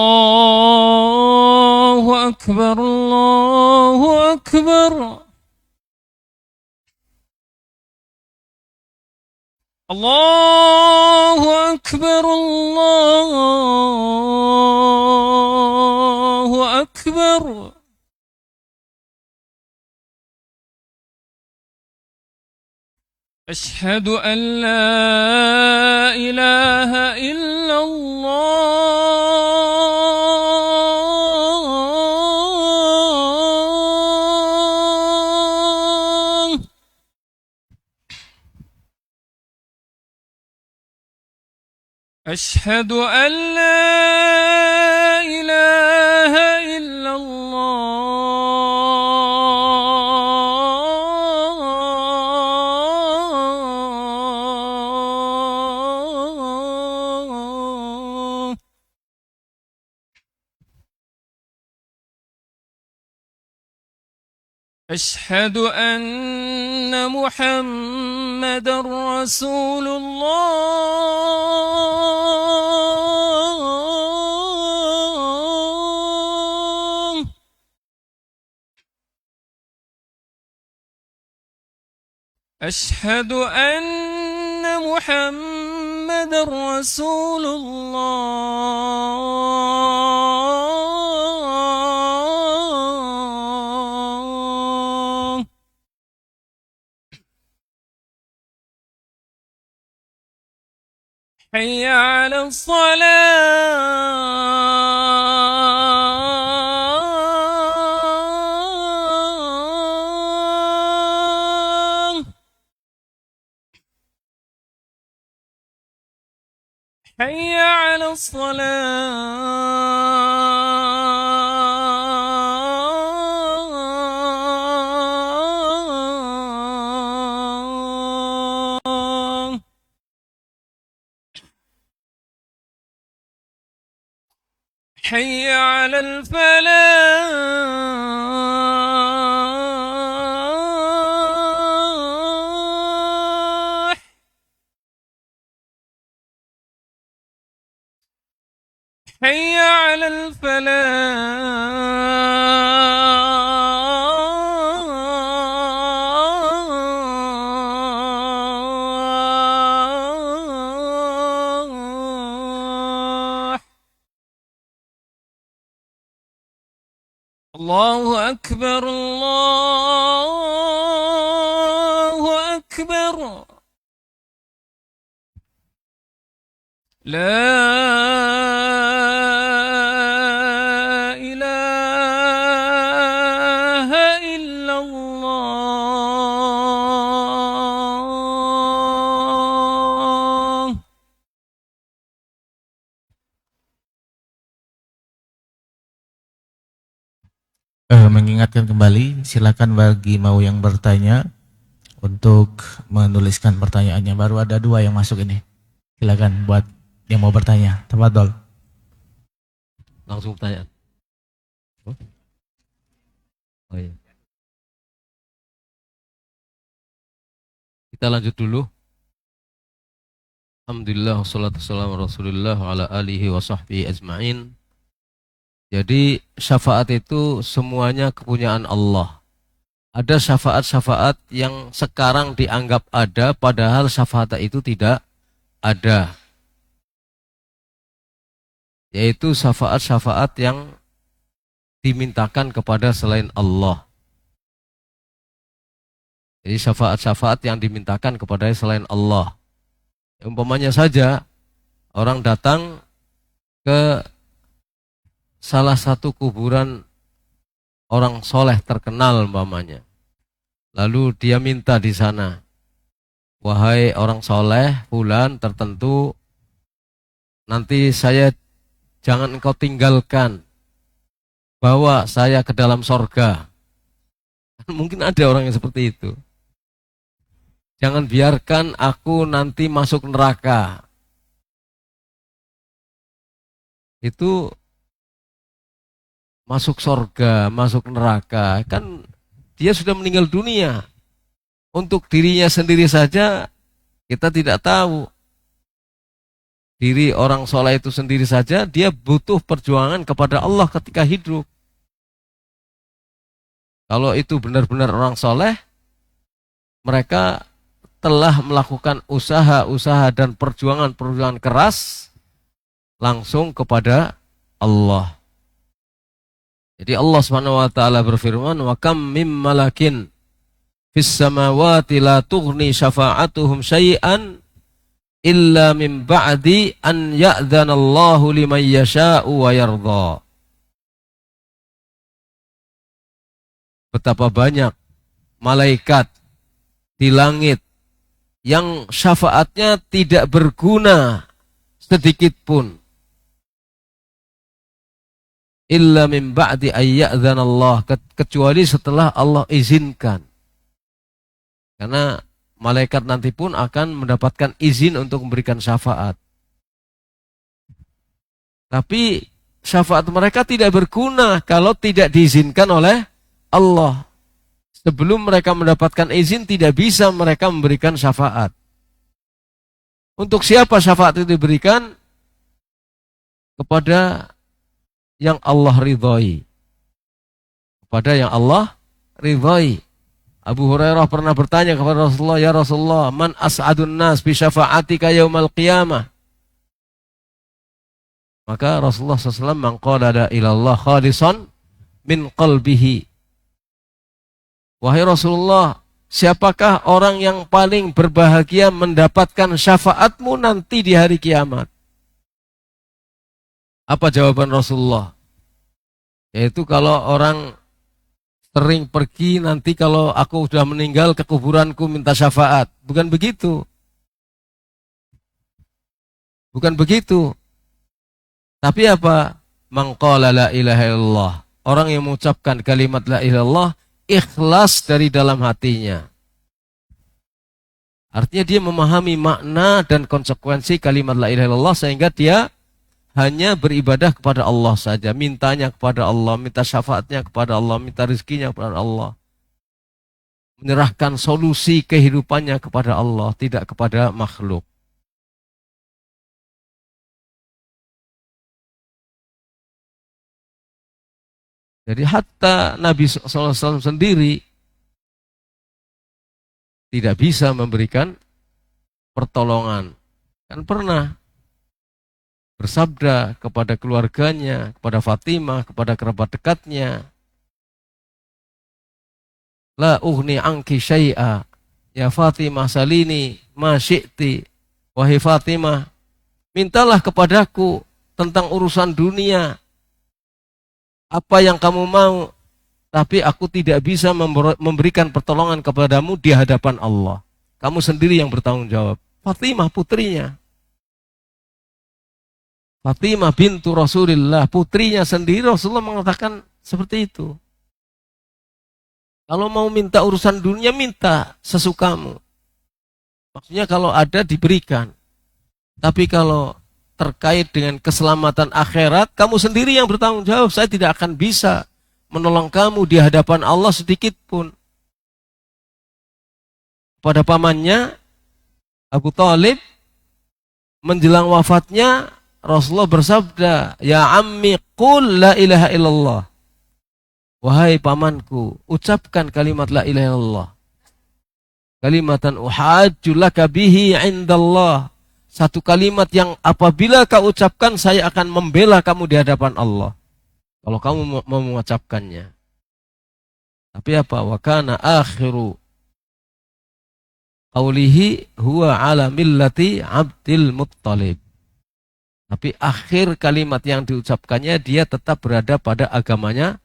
C: الله أكبر الله أكبر الله أكبر الله أكبر أشهد أن لا إله إلا الله أشهد أن لا إله إلا الله أشهد أن محمد رسول الله أشهد أن محمد رسول الله حي على الصلاة حي على الصلاة حي على الفلاح حي على الفلاح الله أكبر الله أكبر لا إله
A: mengingatkan kembali, silakan bagi mau yang bertanya untuk menuliskan pertanyaannya. Baru ada 2 yang masuk ini. Silakan buat yang mau bertanya. Tafadhol.
B: Langsung pertanyaan. Oh iya. Kita lanjut dulu. Alhamdulillah wassalatu wassalamu Rasulullah wa ala alihi wa sahbihi ajma'in. Jadi syafaat itu semuanya kepunyaan Allah. Ada syafaat-syafaat yang sekarang dianggap ada padahal syafaat itu tidak ada. Yaitu syafaat-syafaat yang dimintakan kepada selain Allah. Jadi syafaat-syafaat yang dimintakan kepada selain Allah. Umpamanya saja orang datang ke salah satu kuburan orang soleh terkenal umpamanya. Lalu dia minta di sana, wahai orang soleh fulan tertentu, nanti saya jangan engkau tinggalkan, bawa saya ke dalam sorga. Mungkin ada orang yang seperti itu. Jangan biarkan aku nanti masuk neraka. Itu masuk sorga, masuk neraka. Kan dia sudah meninggal dunia. Untuk dirinya sendiri saja kita tidak tahu. Diri orang soleh itu sendiri saja dia butuh perjuangan kepada Allah ketika hidup. Kalau itu benar-benar orang soleh, mereka telah melakukan usaha-usaha dan perjuangan-perjuangan keras langsung kepada Allah. Jadi Allah SWT berfirman, wa kam mim malakin fis samawati la tughni syafa'atuhum syai'an illa min ba'di an ya'dhanallahu liman yasha'u wa yardha. Betapa banyak malaikat di langit yang syafaatnya tidak berguna sedikit pun. Illa min ba'di ayya'dhanallah, kecuali setelah Allah izinkan. Karena malaikat nanti pun akan mendapatkan izin untuk memberikan syafaat. Tapi syafaat mereka tidak berguna kalau tidak diizinkan oleh Allah. Sebelum mereka mendapatkan izin tidak bisa mereka memberikan syafaat. Untuk siapa syafaat itu diberikan? Kepada yang Allah ridhoi. Kepada yang Allah ridhoi. Abu Hurairah pernah bertanya kepada Rasulullah, ya Rasulullah, man as'adun nas bi syafa'atika yaumal qiyamah. Maka Rasulullah SAW mengqala ilallah khalisan min qalbihi. Wahai Rasulullah, siapakah orang yang paling berbahagia mendapatkan syafaatmu nanti di hari kiamat? Apa jawaban Rasulullah? Yaitu kalau orang sering pergi nanti kalau aku sudah meninggal ke kuburanku minta syafaat. Bukan begitu. Bukan begitu. Tapi apa? Man qala la ilaha illallah. Orang yang mengucapkan kalimat la ilaha illallah ikhlas dari dalam hatinya. Artinya dia memahami makna dan konsekuensi kalimat la ilaha illallah sehingga dia hanya beribadah kepada Allah saja, mintanya kepada Allah, minta syafaatnya kepada Allah, minta rezekinya kepada Allah. Menyerahkan solusi kehidupannya kepada Allah, tidak kepada makhluk. Jadi hatta Nabi SAW sendiri tidak bisa memberikan pertolongan. Kan pernah bersabda kepada keluarganya, kepada Fatimah, kepada kerabat dekatnya, la ughni anki syai'a, ya Fatimah salini ma syi'ti. Wahai Fatimah, mintalah kepadaku tentang urusan dunia, apa yang kamu mau, tapi aku tidak bisa memberikan pertolongan kepadamu di hadapan Allah. Kamu sendiri yang bertanggung jawab. Fatimah putrinya. Fatimah bintu Rasulullah, putrinya sendiri Rasulullah mengatakan seperti itu. Kalau mau minta urusan dunia, minta sesukamu. Maksudnya kalau ada diberikan. Tapi kalau terkait dengan keselamatan akhirat, kamu sendiri yang bertanggung jawab. Saya tidak akan bisa menolong kamu di hadapan Allah sedikit pun. Pada pamannya, Abu Thalib, menjelang wafatnya, Rasulullah bersabda, Ya ammi qul la ilaha illallah. Wahai pamanku, ucapkan kalimat la ilaha illallah. Kalimatan uhajju laka bihi indallah. Satu kalimat yang apabila kau ucapkan, saya akan membela kamu di hadapan Allah. Kalau kamu mau mengucapkannya. Tapi apa? Wa kana akhiru qawlihi huwa ala millati Abdul Muttalib. Tapi akhir kalimat yang diucapkannya, dia tetap berada pada agamanya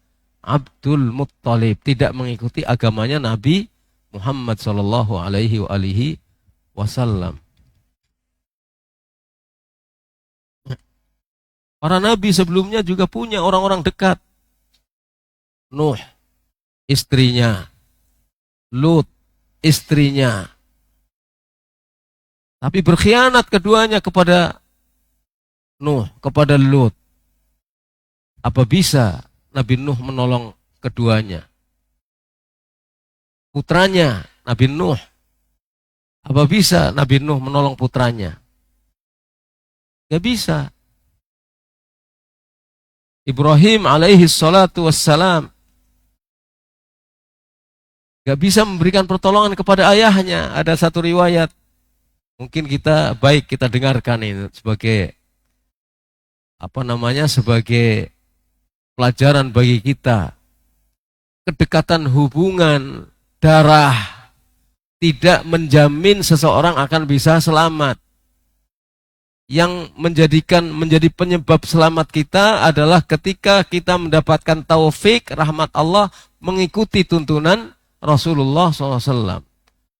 B: Abdul Muttalib. Tidak mengikuti agamanya Nabi Muhammad sallallahu alaihi wasallam. Para nabi sebelumnya juga punya orang-orang dekat. Nuh, istrinya. Lut, istrinya. Tapi berkhianat keduanya kepada Nuh, kepada Lut. Apa bisa Nabi Nuh menolong keduanya? Putranya, Nabi Nuh. Apa bisa Nabi Nuh menolong putranya? Gak bisa. Ibrahim alaihi salatu wassalam gak bisa memberikan pertolongan kepada ayahnya. Ada satu riwayat, mungkin kita dengarkan ini sebagai sebagai pelajaran bagi kita. Kedekatan hubungan darah tidak menjamin seseorang akan bisa selamat. Yang menjadi penyebab selamat kita adalah ketika kita mendapatkan taufik, rahmat Allah, mengikuti tuntunan Rasulullah SAW.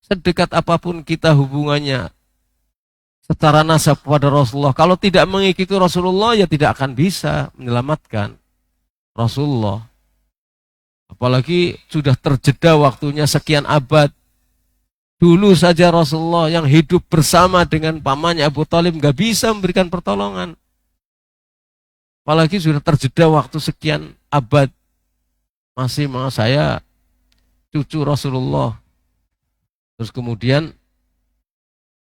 B: Sedekat apapun kita hubungannya secara nasab pada Rasulullah, kalau tidak mengikuti Rasulullah, ya tidak akan bisa menyelamatkan Rasulullah. Apalagi sudah terjeda waktunya sekian abad. Dulu saja Rasulullah yang hidup bersama dengan pamannya Abu Thalib gak bisa memberikan pertolongan. Apalagi sudah terjeda waktu sekian abad. Masih saya cucu Rasulullah. Terus kemudian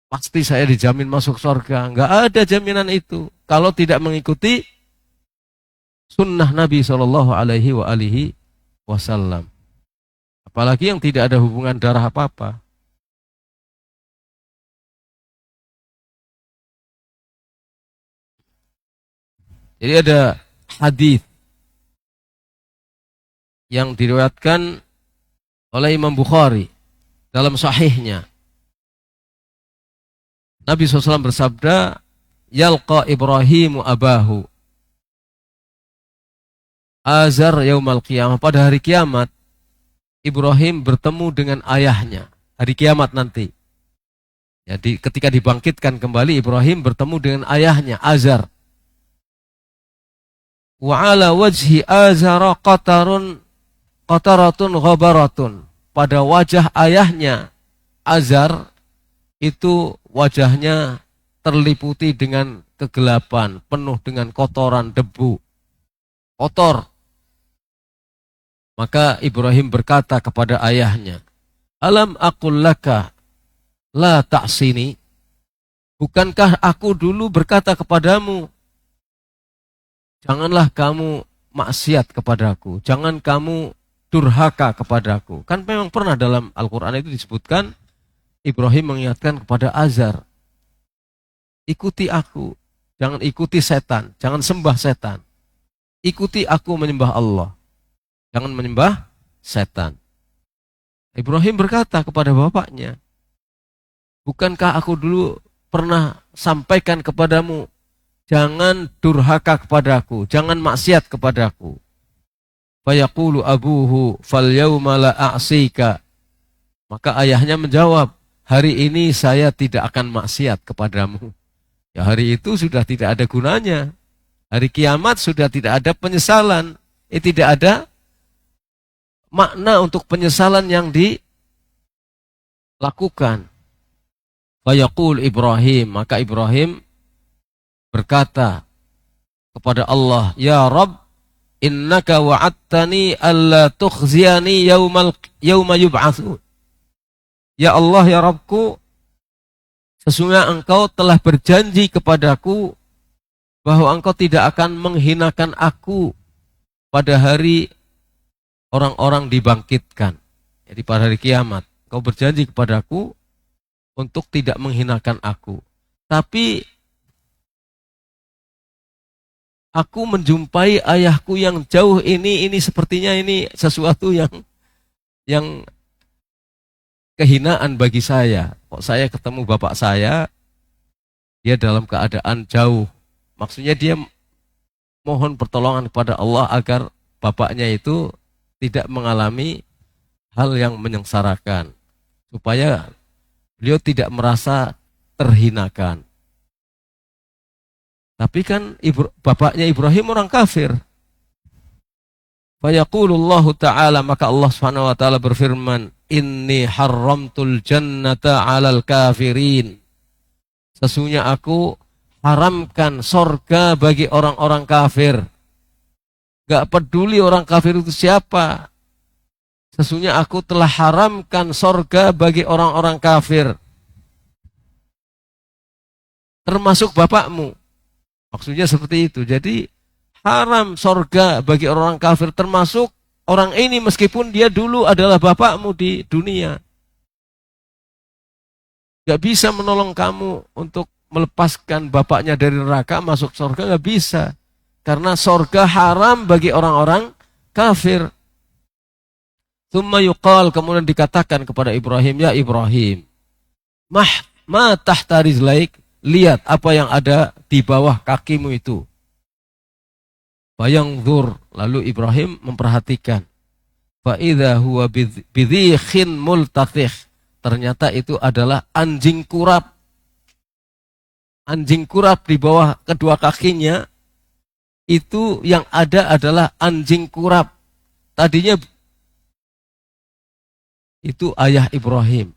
B: pasti saya dijamin masuk surga. Gak ada jaminan itu. Kalau tidak mengikuti sunnah Nabi SAW. Apalagi yang tidak ada hubungan darah apa-apa. Jadi ada hadis yang diriwayatkan oleh Imam Bukhari dalam sahihnya. Nabi SAW bersabda, Yalqa Ibrahimu abahu azar yaumal qiyamah. Pada hari kiamat, Ibrahim bertemu dengan ayahnya. Hari kiamat nanti. Jadi ketika dibangkitkan kembali, Ibrahim bertemu dengan ayahnya, Azar. Wa ala wajhi azara qataratun ghabaratun. Pada wajah ayahnya Azar itu wajahnya terliputi dengan kegelapan, penuh dengan kotoran, debu, kotor. Maka Ibrahim berkata kepada ayahnya, Alam aqul laka la ta'sini. Bukankah aku dulu berkata kepadamu, janganlah kamu maksiat kepadaku, jangan kamu durhaka kepadaku. Kan memang pernah dalam Al-Quran itu disebutkan, Ibrahim mengingatkan kepada Azar, ikuti aku, jangan ikuti setan, jangan sembah setan. Ikuti aku menyembah Allah, jangan menyembah setan. Ibrahim berkata kepada bapaknya, bukankah aku dulu pernah sampaikan kepadamu, jangan durhaka kepadaku, jangan maksiat kepadaku. Fayaqulu abuhu fal yauma la a'sika. Maka ayahnya menjawab, hari ini saya tidak akan maksiat kepadamu. Ya hari itu sudah tidak ada gunanya. Hari kiamat sudah tidak ada penyesalan. Tidak ada makna untuk penyesalan yang dilakukan. Fayaqul Ibrahim, maka Ibrahim berkata kepada Allah, ya Rabb, innaka wa'adtani alla tukhziyani yauma yub'atsun. Ya Allah, ya Rabbku, sesungguhnya engkau telah berjanji kepadaku bahwa engkau tidak akan menghinakan aku pada hari orang-orang dibangkitkan. Jadi pada hari kiamat. Engkau berjanji kepadaku untuk tidak menghinakan aku. Tapi aku menjumpai ayahku yang jauh ini sepertinya ini sesuatu yang kehinaan bagi saya. Kok saya ketemu bapak saya, dia dalam keadaan jauh. Maksudnya dia mohon pertolongan kepada Allah agar bapaknya itu tidak mengalami hal yang menyengsarakan. Supaya beliau tidak merasa terhinakan. Tapi kan bapaknya Ibrahim orang kafir. Fayaqulullahu ta'ala, maka Allah subhanahu wa ta'ala berfirman, inni haramtul jannata 'alal kafirin. Sesungguhnya aku haramkan sorga bagi orang-orang kafir. Gak peduli orang kafir itu siapa. Sesungguhnya aku telah haramkan sorga bagi orang-orang kafir. Termasuk bapakmu. Maksudnya seperti itu. Jadi haram sorga bagi orang kafir, termasuk orang ini meskipun dia dulu adalah bapakmu di dunia. Gak bisa menolong kamu untuk melepaskan bapaknya dari neraka, masuk sorga, gak bisa. Karena sorga haram bagi orang-orang kafir. Tsumma yuqal, kemudian dikatakan kepada Ibrahim, ya Ibrahim, ma tahta rizlaik, lihat apa yang ada di bawah kakimu itu. Bayangzur, lalu Ibrahim memperhatikan. Fa idza huwa bidhikhin multathih, ternyata itu adalah anjing kurap. Anjing kurap di bawah kedua kakinya, itu yang ada adalah anjing kurap. Tadinya itu ayah Ibrahim.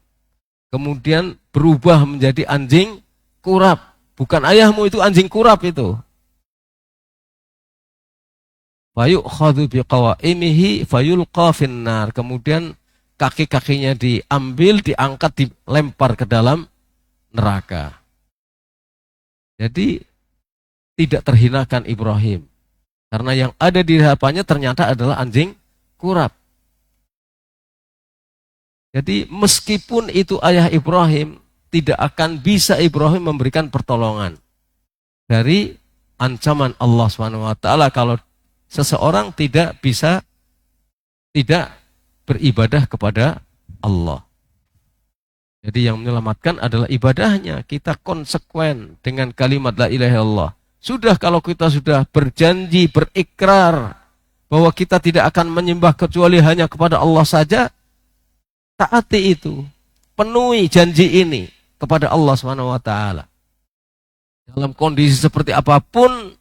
B: Kemudian berubah menjadi anjing kurap. Bukan ayahmu, itu anjing kurap itu. Fayu'khadhu biqawaimihi fayulqa finnar. Kemudian kaki-kakinya diambil, diangkat, dilempar ke dalam neraka. Jadi tidak terhinakan Ibrahim. Karena yang ada di hadapannya ternyata adalah anjing kurap. Jadi meskipun itu ayah Ibrahim, tidak akan bisa Ibrahim memberikan pertolongan dari ancaman Allah SWT kalau seseorang tidak beribadah kepada Allah. Jadi yang menyelamatkan adalah ibadahnya. Kita konsekuen dengan kalimat la ilaha illallah. Sudah, kalau kita sudah berjanji, berikrar bahwa kita tidak akan menyembah kecuali hanya kepada Allah saja, taati itu, penuhi janji ini kepada Allah SWT. Dalam kondisi seperti apapun,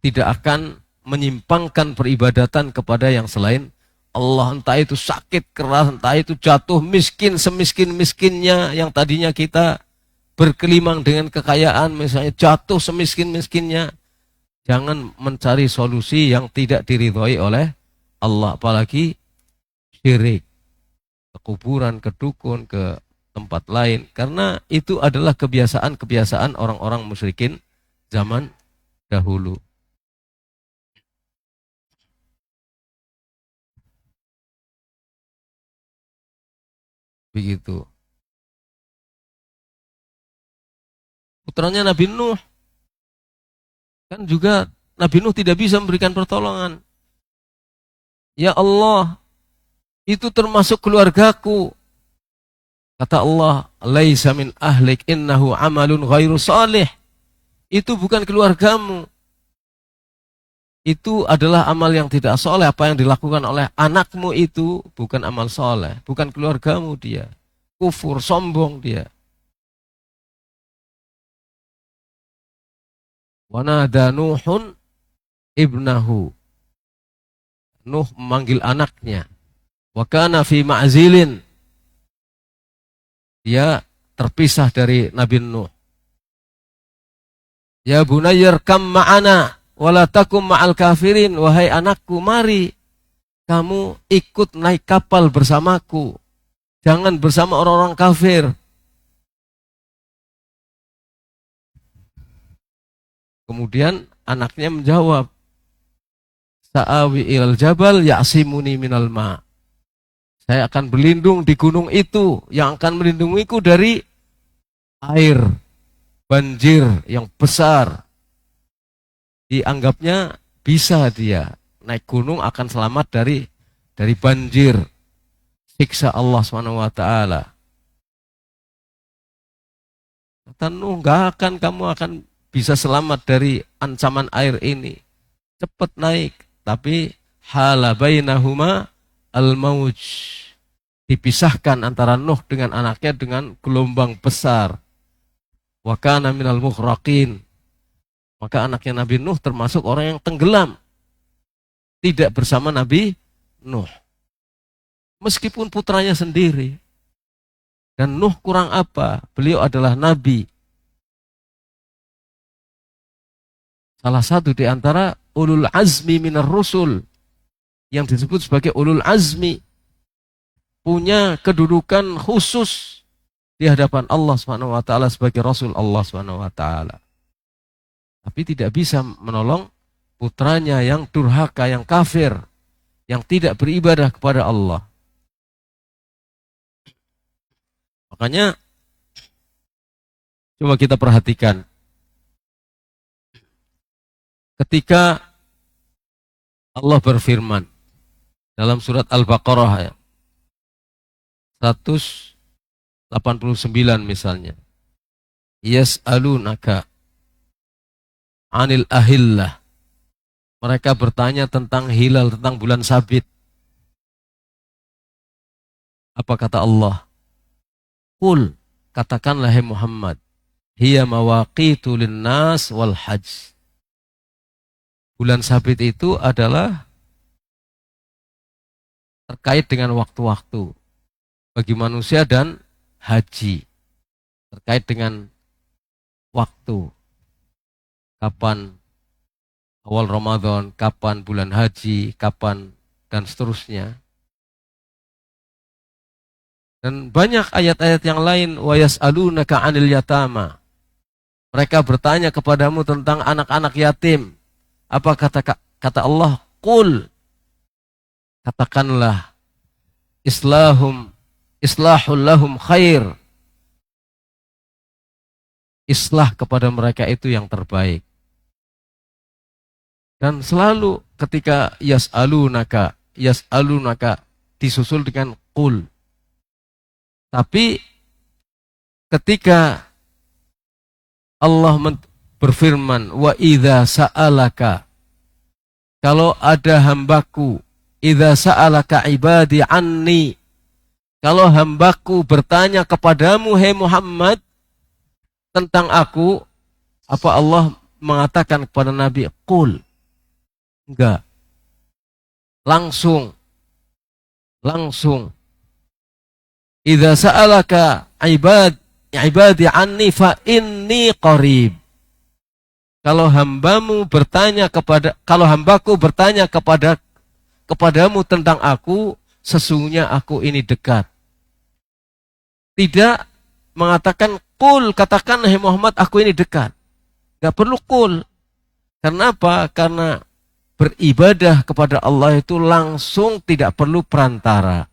B: tidak akan menyimpangkan peribadatan kepada yang selain Allah. Entah itu sakit keras, entah itu jatuh miskin, semiskin-miskinnya yang tadinya kita berkelimang dengan kekayaan, misalnya jatuh semiskin-miskinnya. Jangan mencari solusi yang tidak diridhoi oleh Allah, apalagi syirik. Ke kuburan, ke dukun, ke tempat lain. Karena itu adalah kebiasaan-kebiasaan orang-orang musyrikin zaman dahulu. Begitu. Putranya Nabi Nuh. Kan juga Nabi Nuh tidak bisa memberikan pertolongan. Ya Allah, itu termasuk keluargaku. Kata Allah, laisa min ahlik innahu amalun ghairu salih. Itu bukan keluargamu. Itu adalah amal yang tidak soleh. Apa yang dilakukan oleh anakmu itu bukan amal soleh. Bukan keluargamu dia. Kufur, sombong dia. Wa nada Nuhun ibnahu. Nuh memanggil anaknya. Wa kana fi ma'zilin. Dia terpisah dari Nabi Nuh. Ya bunayyar kam ma'ana wala takum ma'al kafirin. Wahai anakku, mari kamu ikut naik kapal bersamaku. Jangan bersama orang-orang kafir. Kemudian anaknya menjawab, Sa'awi ilal jabal ya'simuni minal ma'. Saya akan berlindung di gunung itu yang akan melindungiku dari air, banjir yang besar. Dianggapnya bisa dia naik gunung akan selamat dari banjir, siksa Allah SWT. Kata Nuh, kamu akan bisa selamat dari ancaman air ini. Cepat naik. Tapi hala bainahuma al-mauj. Dipisahkan antara Nuh dengan anaknya dengan gelombang besar. Wa kana minal mughraqin. Maka anaknya Nabi Nuh termasuk orang yang tenggelam. Tidak bersama Nabi Nuh. Meskipun putranya sendiri. Dan Nuh kurang apa? Beliau adalah Nabi. Salah satu di antara ulul azmi minar rusul. Yang disebut sebagai ulul azmi. Punya kedudukan khusus di hadapan Allah SWT sebagai Rasul Allah SWT. Tapi tidak bisa menolong putranya yang durhaka, yang kafir, yang tidak beribadah kepada Allah. Makanya coba kita perhatikan. Ketika Allah berfirman dalam surat Al-Baqarah ya, 189 misalnya. Yas'alunaka 'anil ahillah. Mereka bertanya tentang hilal, tentang bulan sabit. Apa kata Allah? Qul, katakanlah hai Muhammad, hiya mawaqitu linnas wal hajj. Bulan sabit itu adalah terkait dengan waktu-waktu bagi manusia dan haji. Terkait dengan waktu. Kapan awal Ramadan, kapan bulan haji, kapan dan seterusnya. Dan banyak ayat-ayat yang lain, wa yas'alunaka 'anil yatama. Mereka bertanya kepadamu tentang anak-anak yatim. Apa kata Allah? Qul, katakanlah, islahul lahum khair. Islah kepada mereka itu yang terbaik. Dan selalu ketika yas'alunaka disusul dengan qul. Tapi ketika Allah berfirman, wa idza sa'alaka, kalau ada hambaku, idza sa'alaka ibadi anni, kalau hambaku bertanya kepadamu, hai Muhammad, tentang aku, apa Allah mengatakan kepada Nabi? Qul. Enggak. Langsung. Idza sa'alaka ibadi anni fa inni qarib. Kalau hambaku bertanya kepadamu tentang aku, sesungguhnya aku ini dekat. Tidak mengatakan qul, katakan hai Muhammad aku ini dekat. Enggak perlu qul. Karena apa? Karena beribadah kepada Allah itu langsung, tidak perlu perantara.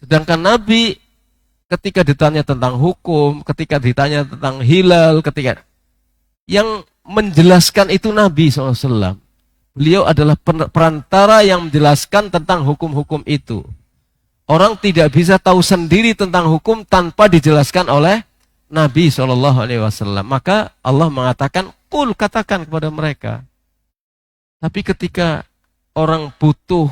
B: Sedangkan Nabi ketika ditanya tentang hukum, ketika ditanya tentang hilal, ketika yang menjelaskan itu Nabi SAW. Beliau adalah perantara yang menjelaskan tentang hukum-hukum itu. Orang tidak bisa tahu sendiri tentang hukum tanpa dijelaskan oleh Nabi SAW. Maka Allah mengatakan, qul, katakan kepada mereka. Tapi ketika orang butuh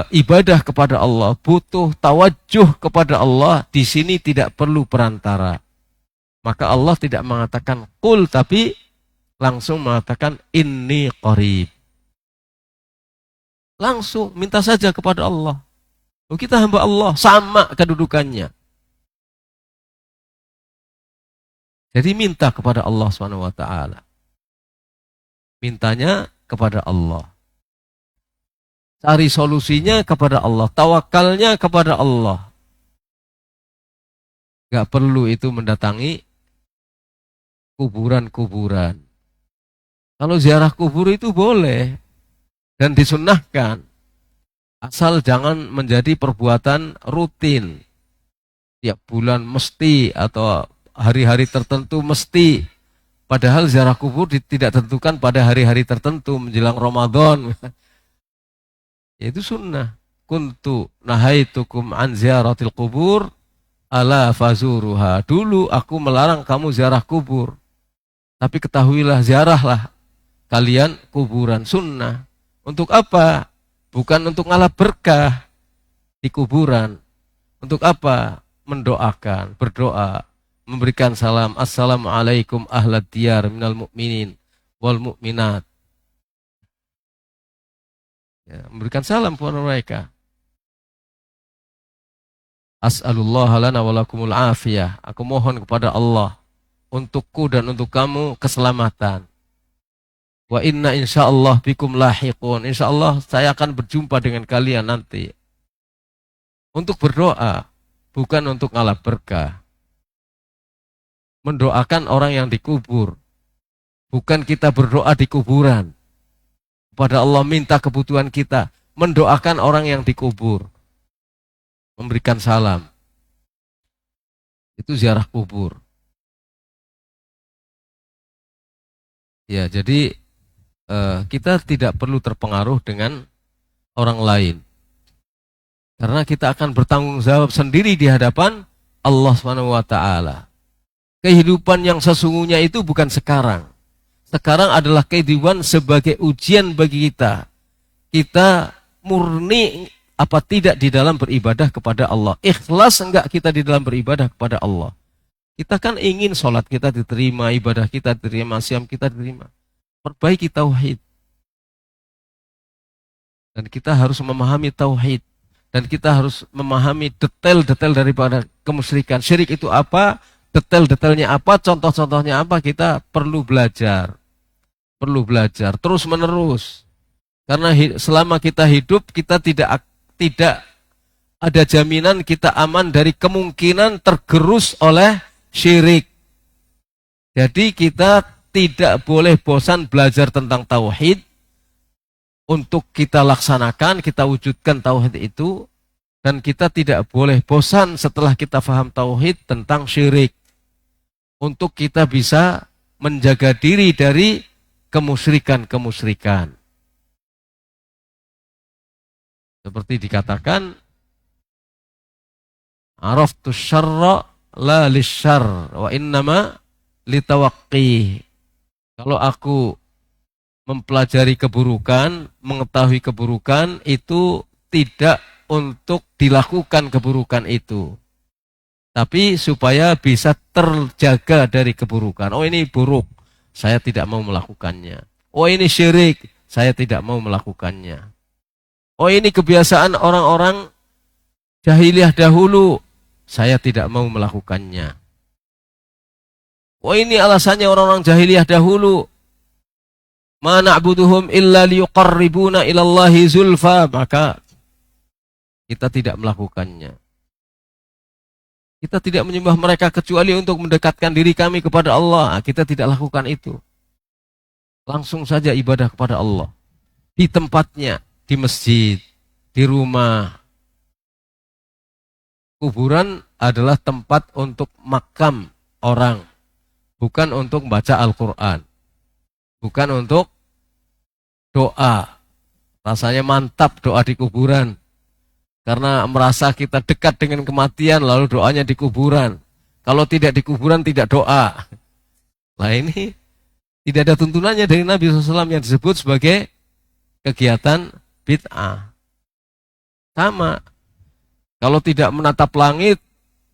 B: ibadah kepada Allah, butuh tawajuh kepada Allah, di sini tidak perlu perantara. Maka Allah tidak mengatakan qul, tapi langsung mengatakan inni qarib. Langsung minta saja kepada Allah. Oh, kita hamba Allah, sama kedudukannya. Jadi minta kepada Allah SWT. Mintanya kepada Allah. Cari solusinya kepada Allah. Tawakalnya kepada Allah. Gak perlu itu mendatangi kuburan-kuburan. Kalau ziarah kubur itu boleh dan disunnahkan. Asal jangan menjadi perbuatan rutin. Tiap bulan mesti atau hari-hari tertentu mesti. Padahal ziarah kubur tidak ditentukan pada hari-hari tertentu menjelang Ramadan. Itu sunnah. Kuntu nahaitukum an ziaratil kubur ala fazuruha. Dulu aku melarang kamu ziarah kubur. Tapi ketahuilah, ziarahlah kalian kuburan, sunnah. Untuk apa? Bukan untuk ngalah berkah di kuburan. Untuk apa? Mendoakan, berdoa, memberikan salam. Assalamualaikum ahlad diyar minal mu'minin wal mu'minat. Ya, memberikan salam kepada mereka. As'alullah lana walakumul afiyah. Aku mohon kepada Allah untukku dan untuk kamu keselamatan. Wa inna insyaallah bikum lahiqun. Insyaallah saya akan berjumpa dengan kalian nanti. Untuk berdoa, bukan untuk ngalah berkah. Mendoakan orang yang dikubur. Bukan kita berdoa di kuburan. Kepada Allah minta kebutuhan kita. Mendoakan orang yang dikubur. Memberikan salam. Itu ziarah kubur. Ya, jadi kita tidak perlu terpengaruh dengan orang lain. Karena kita akan bertanggung jawab sendiri di hadapan Allah SWT. Kehidupan yang sesungguhnya itu bukan sekarang. Sekarang adalah kehidupan sebagai ujian bagi kita. Kita murni apa tidak di dalam beribadah kepada Allah. Ikhlas enggak kita di dalam beribadah kepada Allah. Kita kan ingin sholat kita diterima, ibadah kita diterima, siam kita diterima. Perbaiki tauhid. Dan kita harus memahami tauhid. Dan kita harus memahami detail-detail daripada kemusyrikan. Syirik itu apa? Detail-detailnya apa? Contoh-contohnya apa? Kita perlu belajar. Perlu belajar terus menerus. Karena selama kita hidup, kita tidak ada jaminan kita aman dari kemungkinan tergerus oleh syirik. Jadi kita tidak boleh bosan belajar tentang tauhid untuk kita laksanakan, kita wujudkan tauhid itu, dan kita tidak boleh bosan setelah kita faham tauhid tentang syirik untuk kita bisa menjaga diri dari kemusyrikan-kemusyrikan. Seperti dikatakan, araftu syarra la lisyarr wa innama litawaqqih. Kalau aku mempelajari keburukan, mengetahui keburukan, itu tidak untuk dilakukan keburukan itu. Tapi supaya bisa terjaga dari keburukan. Oh, ini buruk, saya tidak mau melakukannya. Oh, ini syirik, saya tidak mau melakukannya. Oh, ini kebiasaan orang-orang jahiliyah dahulu, saya tidak mau melakukannya. Oh, ini alasannya orang-orang jahiliyah dahulu. Ma na'buduhum illa liyuqarribuna ilallahi zulfa. Maka kita tidak melakukannya. Kita tidak menyembah mereka kecuali untuk mendekatkan diri kami kepada Allah. Kita tidak lakukan itu. Langsung saja ibadah kepada Allah. Di tempatnya, di masjid, di rumah. Kuburan adalah tempat untuk makam orang. Bukan untuk baca Al-Quran. Bukan untuk doa. Rasanya mantap doa di kuburan. Karena merasa kita dekat dengan kematian, lalu doanya di kuburan. Kalau tidak di kuburan, tidak doa. Nah, ini tidak ada tuntunannya dari Nabi SAW yang disebut sebagai kegiatan bid'ah. Sama. Kalau tidak menatap langit,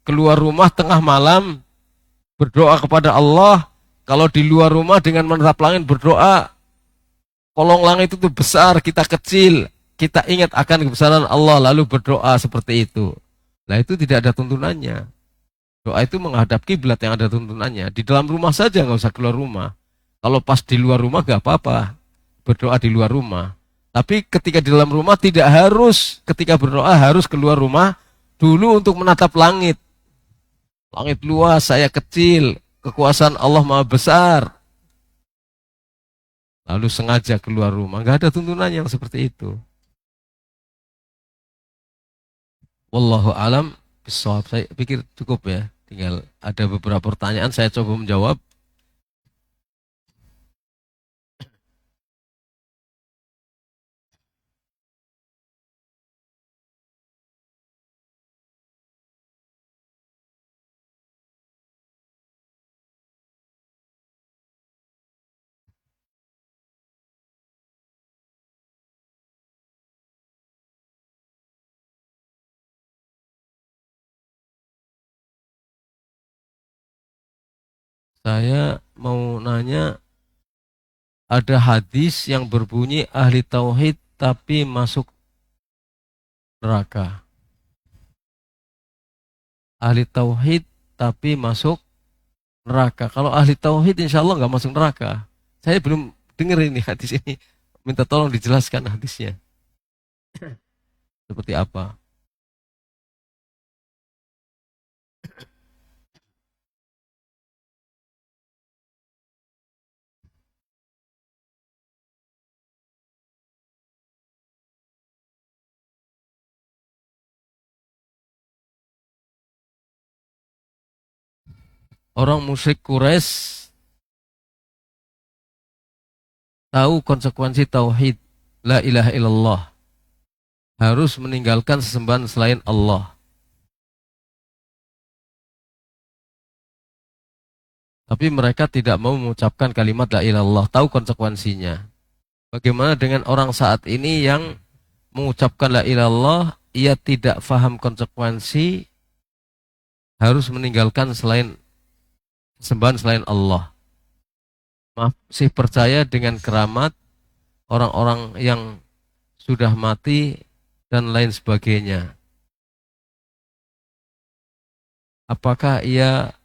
B: keluar rumah tengah malam, berdoa kepada Allah. Kalau di luar rumah dengan menatap langit berdoa, kolong langit itu besar, kita kecil. kita ingat akan kebesaran Allah lalu berdoa seperti itu. Nah itu tidak ada tuntunannya. Doa itu menghadap kiblat yang ada tuntunannya. Di dalam rumah saja nggak usah keluar rumah. Kalau pas di luar rumah nggak apa-apa berdoa di luar rumah. Tapi ketika di dalam rumah tidak harus, ketika berdoa harus keluar rumah dulu untuk menatap langit. Langit luas, saya kecil, kekuasaan Allah Maha Besar. Lalu sengaja keluar rumah. Nggak ada tuntunan yang seperti itu. Wallahu alam bishawab. Saya pikir cukup ya. Tinggal ada beberapa pertanyaan saya coba menjawab. Saya mau nanya, ada hadis yang berbunyi ahli tauhid tapi masuk neraka. Ahli tauhid tapi masuk neraka. Kalau ahli tauhid insya Allah nggak masuk neraka. Saya belum dengar ini hadis ini. Minta tolong dijelaskan hadisnya. Seperti apa? Orang musyrik Quraisy tahu konsekuensi tauhid la ilaha illallah, harus meninggalkan sesembahan selain Allah. Tapi mereka tidak mau mengucapkan kalimat la ilaha illallah, tahu konsekuensinya. Bagaimana dengan orang saat ini yang mengucapkan la ilaha illallah, ia tidak faham konsekuensi, harus meninggalkan sembahan selain Allah. Masih percaya dengan keramat orang-orang yang sudah mati dan lain sebagainya. Apakah ia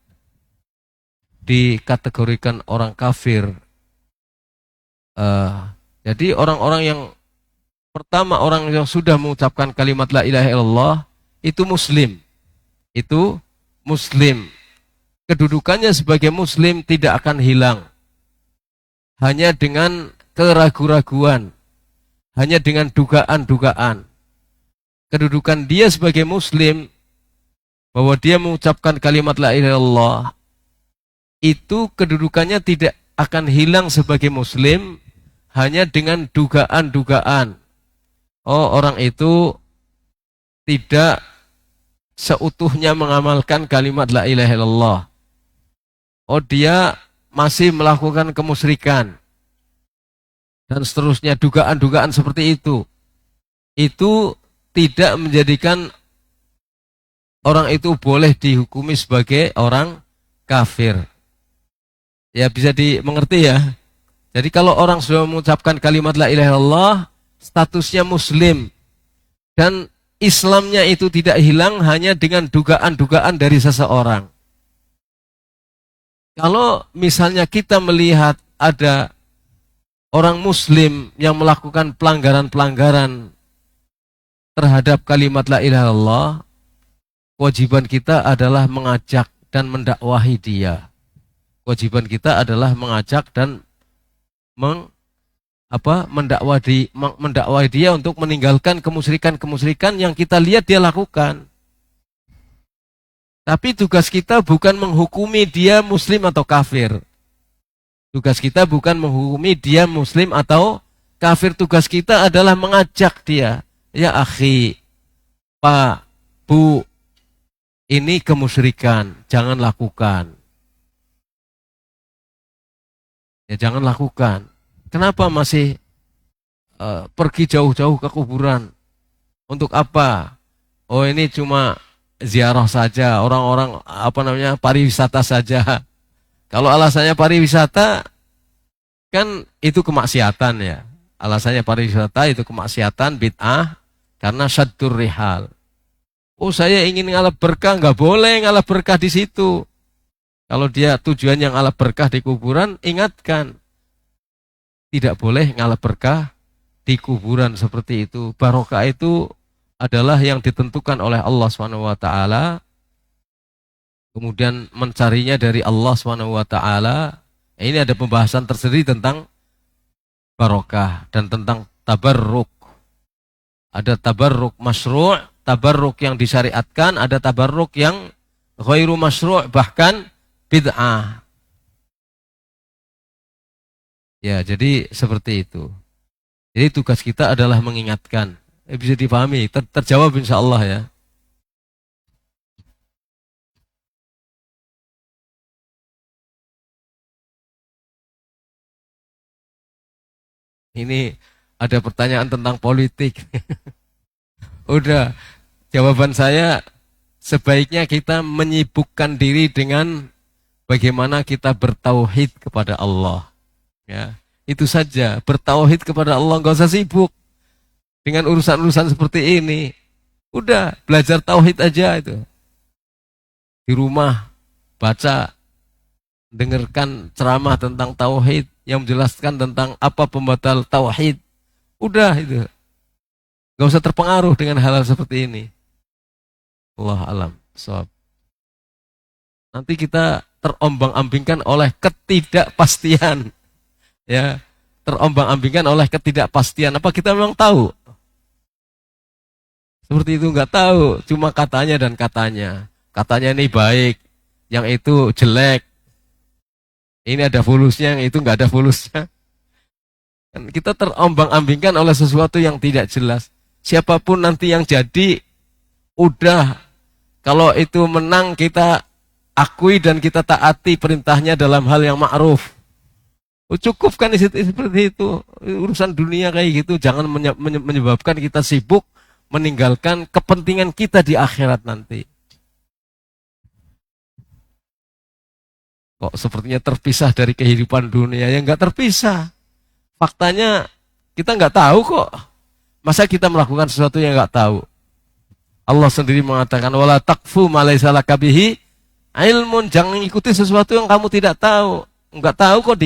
B: dikategorikan orang kafir? Jadi orang-orang yang pertama, orang yang sudah mengucapkan kalimat la ilaha illallah itu muslim. Itu muslim. Kedudukannya sebagai muslim tidak akan hilang. Hanya dengan keraguan-raguan. Hanya dengan dugaan-dugaan. Kedudukan dia sebagai muslim, bahwa dia mengucapkan kalimat la ilaha illallah, itu kedudukannya tidak akan hilang sebagai muslim, hanya dengan dugaan-dugaan. Oh, orang itu tidak seutuhnya mengamalkan kalimat la ilaha illallah. Oh, dia masih melakukan kemusyrikan. Dan seterusnya, dugaan-dugaan seperti itu. Itu tidak menjadikan orang itu boleh dihukumi sebagai orang kafir. Ya, bisa dimengerti ya. Jadi kalau orang sudah mengucapkan kalimat la ilaha illallah, statusnya muslim. Dan Islamnya itu tidak hilang hanya dengan dugaan-dugaan dari seseorang. Kalau misalnya kita melihat ada orang muslim yang melakukan pelanggaran-pelanggaran terhadap kalimat la ilaha illallah, kewajiban kita adalah mengajak dan mendakwahi dia. Kewajiban kita adalah mengajak dan mendakwahi dia untuk meninggalkan kemusyrikan-kemusyrikan yang kita lihat dia lakukan. Tapi tugas kita bukan menghukumi dia muslim atau kafir. Tugas kita bukan menghukumi dia muslim atau kafir. Tugas kita adalah mengajak dia. Ya akhi, Pak, Bu, ini kemusyrikan, jangan lakukan. Ya jangan lakukan. Kenapa masih pergi jauh-jauh ke kuburan? Untuk apa? Oh, ini cuma ziarah saja, orang-orang pariwisata saja. Kalau alasannya pariwisata, kan itu kemaksiatan ya. Alasannya pariwisata itu kemaksiatan, bid'ah, karena syaddur rihal. Oh, saya ingin ngalap berkah, nggak boleh ngalap berkah di situ. Kalau dia tujuan yang ngalap berkah di kuburan, ingatkan. Tidak boleh ngalap berkah di kuburan seperti itu. Barokah itu adalah yang ditentukan oleh Allah SWT. Kemudian mencarinya dari Allah SWT. Ini ada pembahasan tersendiri tentang barokah dan tentang tabarruk. Ada tabarruk masyru', tabarruk yang disyariatkan, ada tabarruk yang ghairu masyru', bahkan bid'ah. Ya, jadi seperti itu. Jadi tugas kita adalah mengingatkan. Bisa dipahami, terjawab insya Allah ya. Ini ada pertanyaan tentang politik. Udah, jawaban saya sebaiknya kita menyibukkan diri dengan bagaimana kita bertauhid kepada Allah. Ya, itu saja, bertauhid kepada Allah, nggak usah sibuk dengan urusan-urusan seperti ini. Udah, belajar tauhid aja itu. Di rumah baca, dengarkan ceramah tentang tauhid yang menjelaskan tentang apa pembatal tauhid. Udah itu. Gak usah terpengaruh dengan hal-hal seperti ini. Allah alam. So, nanti kita terombang-ambingkan oleh ketidakpastian. Ya, terombang-ambingkan oleh ketidakpastian. Apa kita memang tahu? Seperti itu nggak tahu, cuma katanya dan katanya. Katanya ini baik, yang itu jelek. Ini ada fulusnya, yang itu nggak ada fulusnya. Kita terombang-ambingkan oleh sesuatu yang tidak jelas. Siapapun nanti yang jadi, udah. Kalau itu menang kita akui dan kita taati perintahnya dalam hal yang ma'ruf. Cukup kan seperti itu. Urusan dunia kayak gitu, jangan menyebabkan kita sibuk meninggalkan kepentingan kita di akhirat nanti. Kok sepertinya terpisah dari kehidupan dunia? Ya nggak terpisah. Faktanya kita nggak tahu kok. Masa kita melakukan sesuatu yang nggak tahu? Allah sendiri mengatakan wala taqfu ma laysa laka bihi ilmun, jangan ikuti sesuatu yang kamu tidak tahu. Nggak tahu kok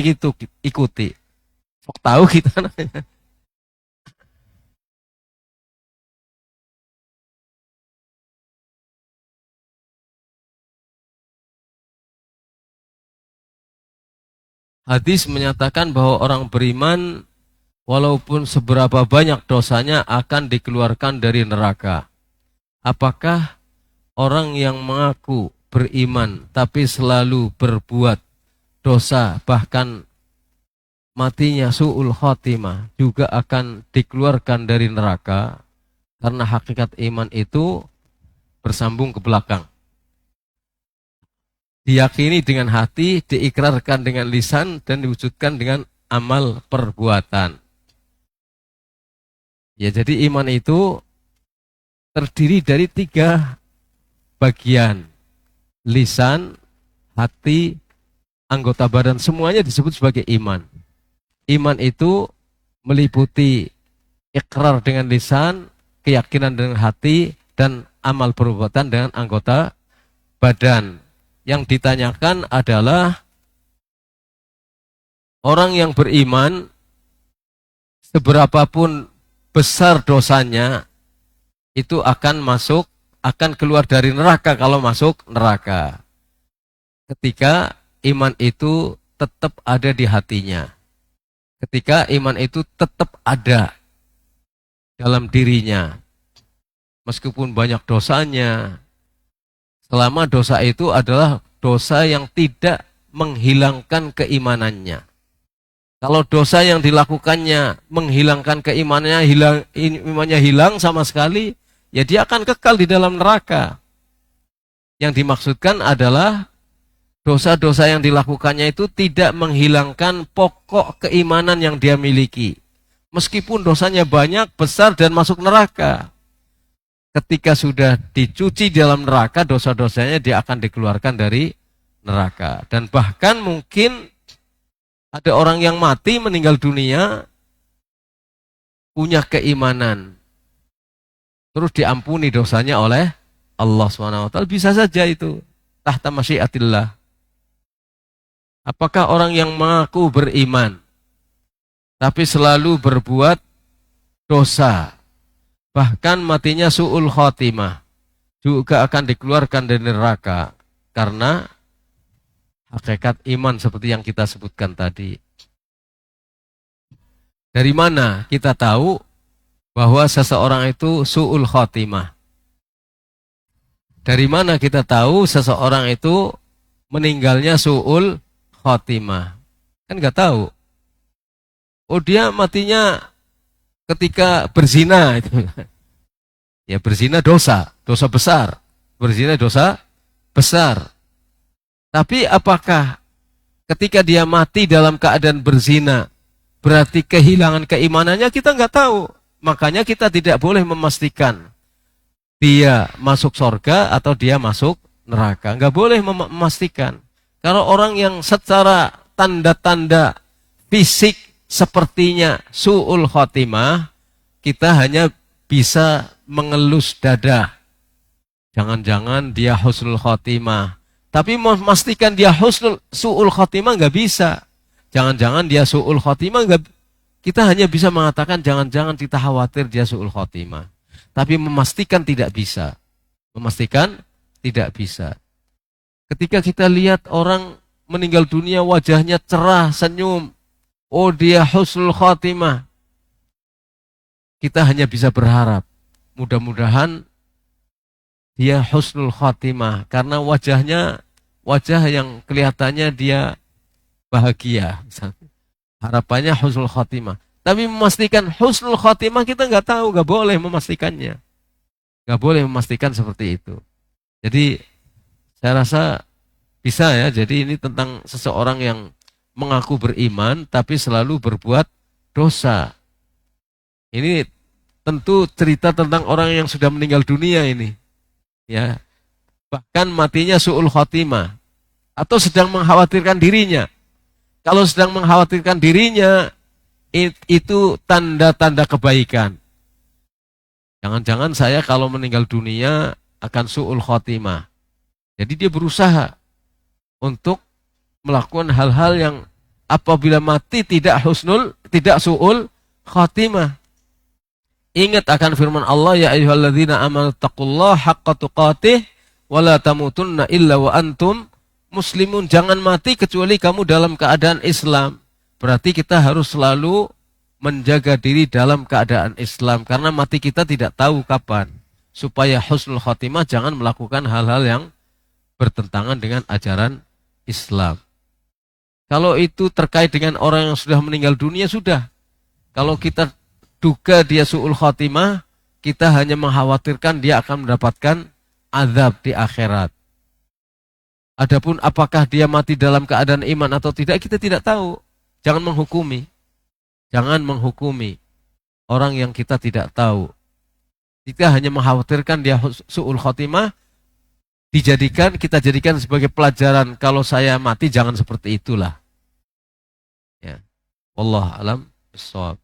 B: ikuti. Kok tahu kita namanya. Hadis menyatakan bahwa orang beriman walaupun seberapa banyak dosanya akan dikeluarkan dari neraka. Apakah orang yang mengaku beriman tapi selalu berbuat dosa bahkan matinya su'ul khotimah juga akan dikeluarkan dari neraka? Karena hakikat iman itu bersambung ke belakang. Diyakini dengan hati, diikrarkan dengan lisan, dan diwujudkan dengan amal perbuatan. Ya, jadi iman itu terdiri dari 3 bagian. Lisan, hati, anggota badan, semuanya disebut sebagai iman. Iman itu meliputi ikrar dengan lisan, keyakinan dengan hati, dan amal perbuatan dengan anggota badan. Yang ditanyakan adalah orang yang beriman seberapapun besar dosanya itu akan keluar dari neraka kalau masuk neraka. Ketika iman itu tetap ada di hatinya. Ketika iman itu tetap ada dalam dirinya. Meskipun banyak dosanya, selama dosa itu adalah dosa yang tidak menghilangkan keimanannya. Kalau dosa yang dilakukannya menghilangkan keimanannya, imannya hilang sama sekali, ya dia akan kekal di dalam neraka. Yang dimaksudkan adalah dosa-dosa yang dilakukannya itu tidak menghilangkan pokok keimanan yang dia miliki. Meskipun dosanya banyak, besar, dan masuk neraka. Ketika sudah dicuci dalam neraka, dosa-dosanya dia akan dikeluarkan dari neraka. Dan bahkan mungkin ada orang yang mati meninggal dunia punya keimanan, terus diampuni dosanya oleh Allah SWT. Bisa saja itu tahta masyiatillah. Apakah orang yang mengaku beriman tapi selalu berbuat dosa, bahkan matinya su'ul khotimah, juga akan dikeluarkan dari neraka karena hakikat iman seperti yang kita sebutkan tadi? Dari mana kita tahu bahwa seseorang itu su'ul khotimah? Dari mana kita tahu seseorang itu meninggalnya su'ul khotimah? Kan nggak tahu. Oh, dia matinya ketika berzina itu. Ya, berzina dosa besar. Berzina dosa besar. Tapi apakah ketika dia mati dalam keadaan berzina berarti kehilangan keimanannya? Kita nggak tahu. Makanya kita tidak boleh memastikan dia masuk surga atau dia masuk neraka. Nggak boleh memastikan. Kalau orang yang secara tanda-tanda fisik sepertinya su'ul khotimah, kita hanya bisa mengelus dada. Jangan-jangan dia husnul khotimah. Tapi memastikan dia su'ul khotimah nggak bisa. Jangan-jangan dia su'ul khotimah, kita hanya bisa mengatakan jangan-jangan kita khawatir dia su'ul khotimah. Tapi memastikan tidak bisa. Memastikan tidak bisa. Ketika kita lihat orang meninggal dunia wajahnya cerah, senyum, oh dia husnul khotimah, kita hanya bisa berharap mudah-mudahan dia husnul khotimah, karena wajahnya wajah yang kelihatannya dia bahagia. Harapannya husnul khotimah. Tapi memastikan husnul khotimah kita nggak tahu, nggak boleh memastikannya. Nggak boleh memastikan seperti itu. Jadi saya rasa bisa ya, jadi ini tentang seseorang yang mengaku beriman tapi selalu berbuat dosa. Ini tentu cerita tentang orang yang sudah meninggal dunia ini. Ya, bahkan matinya su'ul khotimah atau sedang mengkhawatirkan dirinya. Kalau sedang mengkhawatirkan dirinya, itu tanda-tanda kebaikan. Jangan-jangan saya kalau meninggal dunia akan su'ul khotimah. Jadi dia berusaha untuk melakukan hal-hal yang apabila mati tidak su'ul khotimah. Ingat akan firman Allah, ya ayyuhalladzina amanu taqullaha haqqa tuqatih wa la tamutunna illa wa antum muslimun. Jangan mati kecuali kamu dalam keadaan Islam. Berarti kita harus selalu menjaga diri dalam keadaan Islam, karena mati kita tidak tahu kapan. Supaya husnul khotimah, jangan melakukan hal-hal yang bertentangan dengan ajaran Islam. Kalau itu terkait dengan orang yang sudah meninggal dunia, sudah. Kalau kita duga dia su'ul khotimah, kita hanya mengkhawatirkan dia akan mendapatkan azab di akhirat. Adapun apakah dia mati dalam keadaan iman atau tidak, kita tidak tahu. Jangan menghukumi. Jangan menghukumi orang yang kita tidak tahu. Kita hanya mengkhawatirkan dia su'ul khotimah, kita jadikan sebagai pelajaran, kalau saya mati jangan seperti itulah. Ya. Wallahu a'lam bishawab.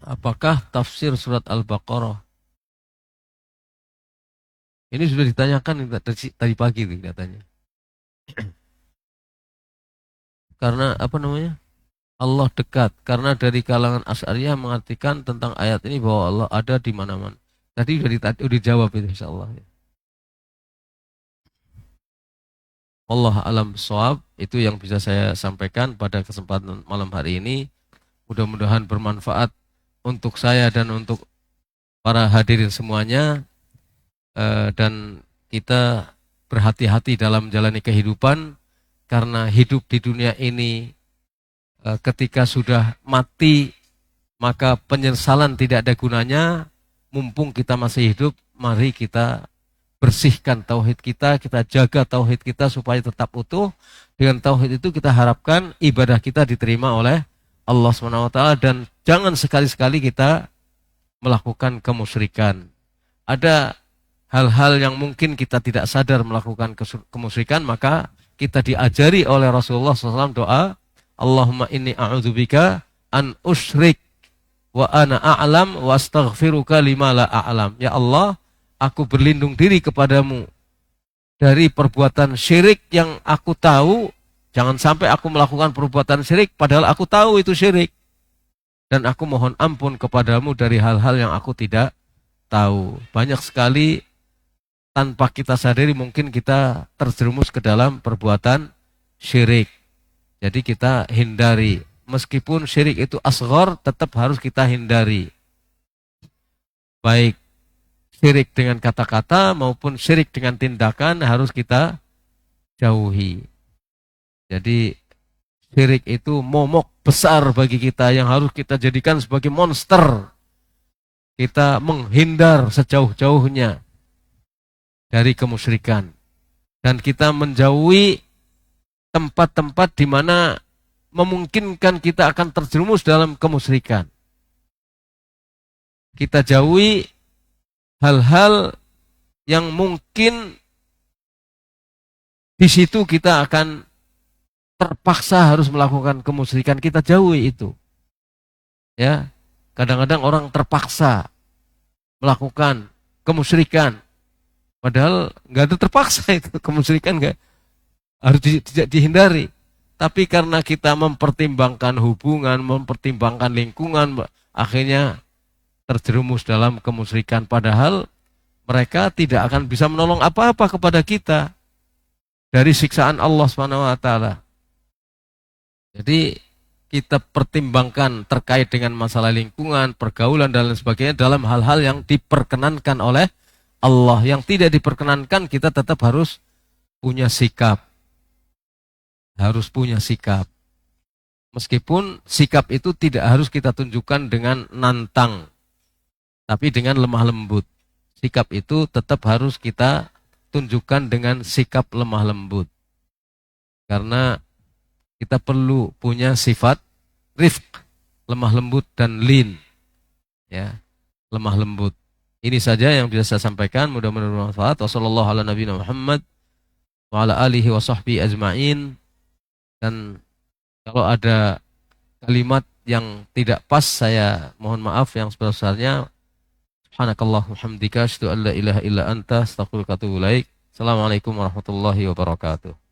B: Apakah tafsir surat Al-Baqarah? Ini sudah ditanyakan tadi pagi nih katanya. Karena apa namanya? Allah dekat. Karena dari kalangan Asy'ariyah mengartikan tentang ayat ini bahwa Allah ada di mana-mana. Tadi sudah dijawab itu insyaallah. Allah alam bishawab. Itu yang bisa saya sampaikan pada kesempatan malam hari ini. Mudah-mudahan bermanfaat untuk saya dan untuk para hadirin semuanya. Dan kita berhati-hati dalam menjalani kehidupan, karena hidup di dunia ini ketika sudah mati maka penyesalan tidak ada gunanya. Mumpung kita masih hidup, mari kita bersihkan tauhid kita jaga tauhid kita supaya tetap utuh. Dengan tauhid itu kita harapkan ibadah kita diterima oleh Allah SWT, dan jangan sekali-sekali kita melakukan kemusyrikan. Ada hal-hal yang mungkin kita tidak sadar melakukan kemusyrikan, maka kita diajari oleh Rasulullah SAW doa, Allahumma inni a'udzubika an usyrik wa ana a'lam wa astaghfiruka lima la a'lam. Ya Allah, aku berlindung diri kepadamu dari perbuatan syirik yang aku tahu. Jangan sampai aku melakukan perbuatan syirik padahal aku tahu itu syirik. Dan aku mohon ampun kepadamu dari hal-hal yang aku tidak tahu. Banyak sekali tanpa kita sadari mungkin kita terjerumus ke dalam perbuatan syirik. Jadi kita hindari. Meskipun syirik itu asghar, tetap harus kita hindari. Baik syirik dengan kata-kata maupun syirik dengan tindakan harus kita jauhi. Jadi syirik itu momok besar bagi kita yang harus kita jadikan sebagai monster. Kita menghindar sejauh-jauhnya dari kemusyrikan. Dan kita menjauhi tempat-tempat di mana memungkinkan kita akan terjerumus dalam kemusyrikan. Kita jauhi hal-hal yang mungkin di situ kita akan terpaksa harus melakukan kemusyrikan, kita jauhi itu. Ya, kadang-kadang orang terpaksa melakukan kemusyrikan, padahal nggak ada terpaksa itu kemusyrikan, nggak harus dihindari. Tapi karena kita mempertimbangkan hubungan, mempertimbangkan lingkungan, akhirnya terjerumus dalam kemusyrikan. Padahal mereka tidak akan bisa menolong apa-apa kepada kita dari siksaan Allah SWT. Jadi kita pertimbangkan terkait dengan masalah lingkungan, pergaulan dan lain sebagainya dalam hal-hal yang diperkenankan oleh Allah. Yang tidak diperkenankan kita tetap harus punya sikap. Harus punya sikap. Meskipun sikap itu tidak harus kita tunjukkan dengan nantang, tapi dengan lemah lembut. Sikap itu tetap harus kita tunjukkan dengan sikap lemah lembut. Karena kita perlu punya sifat rifq, lemah lembut dan lin. Ya, lemah lembut. Ini saja yang bisa saya sampaikan, mudah-mudahan bermanfaat. Wassallallahu ala nabiyina Muhammad wa ala alihi wa sahbihi ajma'in. Dan kalau ada kalimat yang tidak pas, saya mohon maaf yang sebesar-besarnya. Subhanakallahumma hamdika asyhadu an la ilaha illa anta astaghfiruka wa atubu ilaik. Assalamualaikum warahmatullahi wabarakatuh.